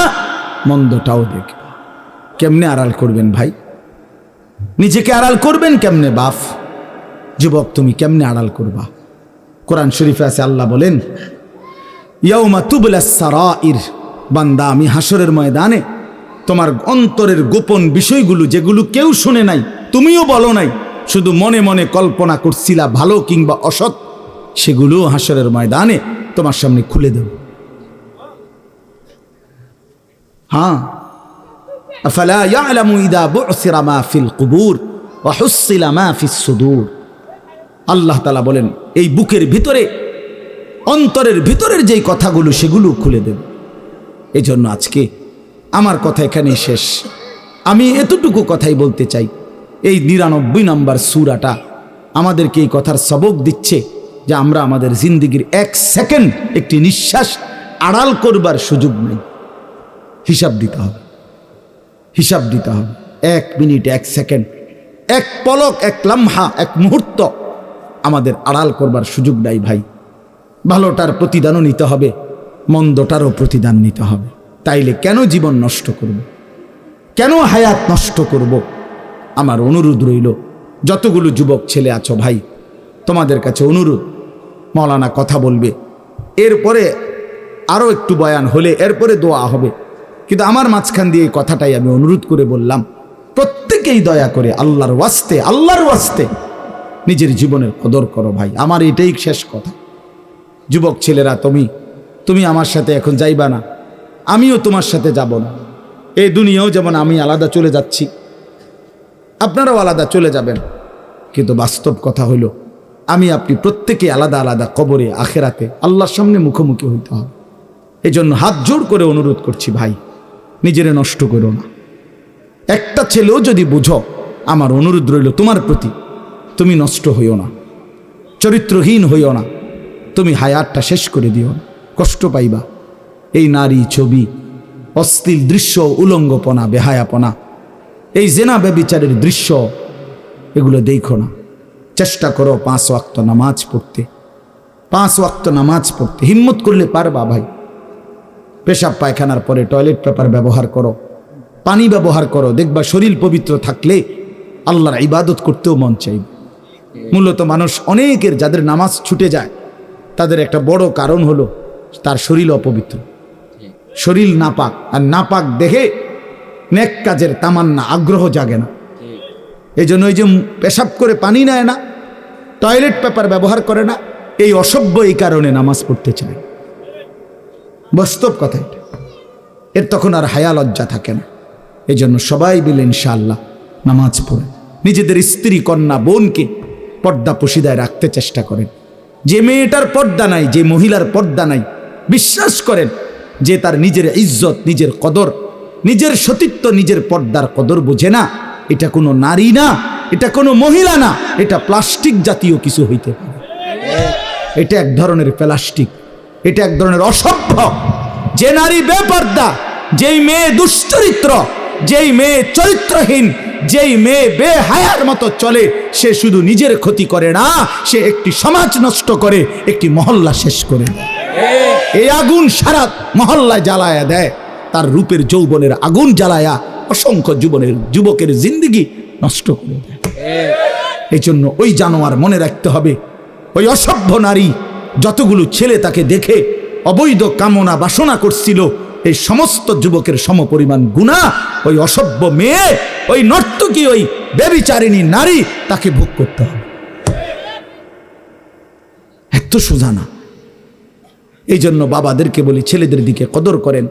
S1: মন্দটাও দেখবা। কেমনে আড়াল করবেন ভাই? নিজেকে আড়াল করবেন কেমনে? বাপ যুবক, তুমি কেমনে আড়াল করবা? কোরআন শরীফে আছে, আল্লাহ বলেন, ইয়াউমা তুবলাস সারাইর, বান্দা আমি হাসরের ময়দানে তোমার অন্তরের গোপন বিষয়গুলো, যেগুলো কেউ শুনে নাই, তুমিও বলো নাই, শুধু মনে মনে কল্পনা করছিলা ভালো কিংবা অসৎ, সেগুলো হাসরের ময়দানে তোমার সামনে খুলে দেব। হ্যাঁ, আফালা ইয়ালামু ইযা বু'সিরা মা ফিল কুবুর ওয়া হুসিলা মা ফিস সুদূর। আল্লাহ তাআলা বলেন, এই বুকের ভিতরে, অন্তরের ভিতরের যেই কথাগুলো, সেগুলো খুলে দেব। এই জন্য আজকে আমার কথা এখানেই শেষ। আমি এতটুকু কথাই বলতে চাই, এই 99 নম্বর সূরাটা আমাদেরকে এই কথার সবক দিচ্ছে যে আমরা আমাদের জিন্দেগির 1 সেকেন্ড, একটি নিঃশ্বাস আড়াল করবার সুযোগ নেই। হিসাব দিতে হবে, হিসাব দিতে হবে। 1 মিনিট, 1 সেকেন্ড, 1 পলক, 1 লম্হা, 1 মুহূর্ত আমাদের আড়াল করবার সুযোগ নাই ভাই। ভালোটার প্রতিদানও নিতে হবে, মন্দটারও প্রতিদান নিতে হবে। তাইলে কেন জীবন নষ্ট করব? কেন হায়াত নষ্ট করব? আমার অনুরোধ রইল, যতগুলো যুবক ছেলে আছো ভাই, তোমাদের কাছে অনুরোধ, মাওলানা কথা বলবে, এরপরে আরও একটু বয়ান হলে এরপরে দোয়া হবে, কিন্তু আমার মাঝখান দিয়ে এই কথাটাই আমি অনুরোধ করে বললাম, প্রত্যেকেই দয়া করে আল্লাহর ওয়াস্তে নিজের জীবনের কদর করো ভাই। আমার এটাই শেষ কথা। যুবক ছেলেরা, তুমি আমার সাথে এখন যাইবা না, আমিও তোমার সাথে যাব না। এই দুনিয়াও যেমন আমি আলাদা চলে যাচ্ছি, আপনারাও আলাদা চলে যাবেন, কিন্তু বাস্তব কথা হলো আমি আপনি প্রত্যেকে আলাদা আলাদা কবরে আখেরাতে আল্লাহর সামনে মুখোমুখি হইতে হবে। এই জন্য হাত জোর করে অনুরোধ করছি ভাই, নিজেরে নষ্ট করো না। একটা ছেলেও যদি বুঝো, আমার অনুরোধ রইল তোমার প্রতি, তুমি নষ্ট হইও না, চরিত্রহীন হইও না, তুমি হায়াতটা শেষ করে দিও না, কষ্ট পাইবা। এই নারী ছবি, অশ্লীল দৃশ্য, উলঙ্গপনা, বেহায়াপনা, এই জেনা ব্যভিচারের দৃশ্য, এগুলো দেখো না। চেষ্টা করো 5 ওয়াক্ত নামাজ পড়তে, 5 ওয়াক্ত নামাজ পড়তে হিম্মত করলে পারবা ভাই। পেশাব পায়খানার পরে টয়লেট পেপার ব্যবহার করো, পানি ব্যবহার করো, দেখবা শরীর পবিত্র থাকলে আল্লাহর ইবাদত করতেও মন চাইবে। মূলত মানুষ অনেকের যাদের নামাজ ছুটে যায়, তাদের একটা বড় কারণ হলো তার শরীর অপবিত্র, শরীর নাপাক, আর নাপাক দেখে নেক কাজের তামান্না, আগ্রহ জাগে না। এই জন্য ওই যে পেশাব করে পানি নেয় না, টয়লেট পেপার ব্যবহার করে না, এই অসভ্য এই কারণে নামাজ পড়তে চায়। বাস্তব কথা এটা। এর তখন আর হায়া লজ্জা থাকে না। এই জন্য সবাই মিলে ইনশাআল্লাহ নামাজ পড়ে নিজেদের স্ত্রী, কন্যা, বোনকে পর্দা পশিদায় রাখতে চেষ্টা করেন। যে মেয়েটার পর্দা নাই, যে মহিলার পর্দা নাই, বিশ্বাস করেন যে তার নিজের ইজ্জত, নিজের কদর, নিজের সতীত্ব, নিজের পর্দার কদর বোঝে না। এটা কোনো নারী না, এটা কোনো মহিলা না, এটা প্লাস্টিক জাতীয় কিছু হইতে পারে। এটা এক ধরনের প্লাস্টিক, এটা এক ধরনের অসভ্য। যে নারী বেপর্দা, যেই মেয়ে দুশ্চরিত্র, যেই মেয়ে চরিত্রহীন, যেই মেয়ে বেহায়ার মতো চলে, সে শুধু নিজের ক্ষতি করে না, সে একটি সমাজ নষ্ট করে, একটি মহল্লা শেষ করে দেয়। এই আগুন সারা মহল্লায় জ্বালায়া দেয়, তার রূপের যৌবনের আগুন জ্বালায়া অসংখ্য যুবকের জিন্দেগি নষ্ট করে দেয়। এই জন্য ওই জানোয়ার মনে রাখতে হবে, ওই অসভ্য নারী যতগুলো ছেলে তাকে দেখে অবৈধ কামনা বাসনা করছিল, এই সমস্ত যুবকের সমপরিমাণ গুনাহ ওই অসভ্য মেয়ে, ওই নর্তকী, ওই ব্যভিচারিণী নারী, তাকে ভোগ করতে হবে। এত সোজা না। এই জন্য বাবাদেরকে বলি, ছেলেদের দিকে কদর করেন,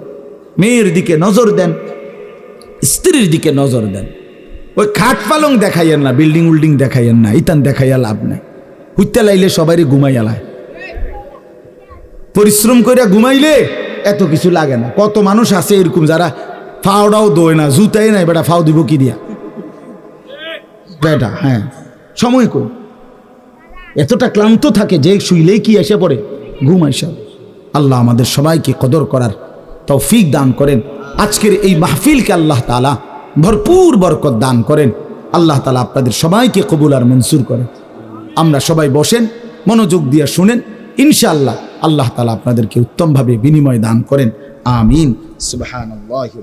S1: মেয়ের দিকে নজর দেন, স্ত্রীর দিকে নজর দেন। ওই খাট পালং দেখাইয়েন না, বিল্ডিং উল্ডিং দেখাইয়েন না, ইতান দেখাইয়া লাভ নাই। হুইতে লাইলে সবারই ঘুমাইয়ালায়, পরিশ্রম করে ঘুমাইলে এত কিছু লাগে না। কত মানুষ আছে এরকম যারা ফাওড়াও দোয় না, জুতাই নাই, বেটা ফাও দিব কি দিয়া বেটা। হ্যাঁ, সময় কই, এতটা ক্লান্ত থাকে যে শুইলেই কি এসে পড়ে ঘুম আইসা। আল্লাহ আমাদের সবাইকে কদর করার তৌফিক দান করেন। আজকের এই মাহফিলকে আল্লাহ তাআলা ভরপুর বরকত দান করেন। আল্লাহ তাআলা আপনাদের সবাইকে কবুল আর মনসুর করেন। আমরা সবাই বসেন, মনোযোগ দিয়ে শুনেন, ইনশাআল্লাহ আল্লাহ তাআলা আপনাদেরকে উত্তমভাবে বিনিময় দান করেন। আমিন। সুবহানাল্লাহি।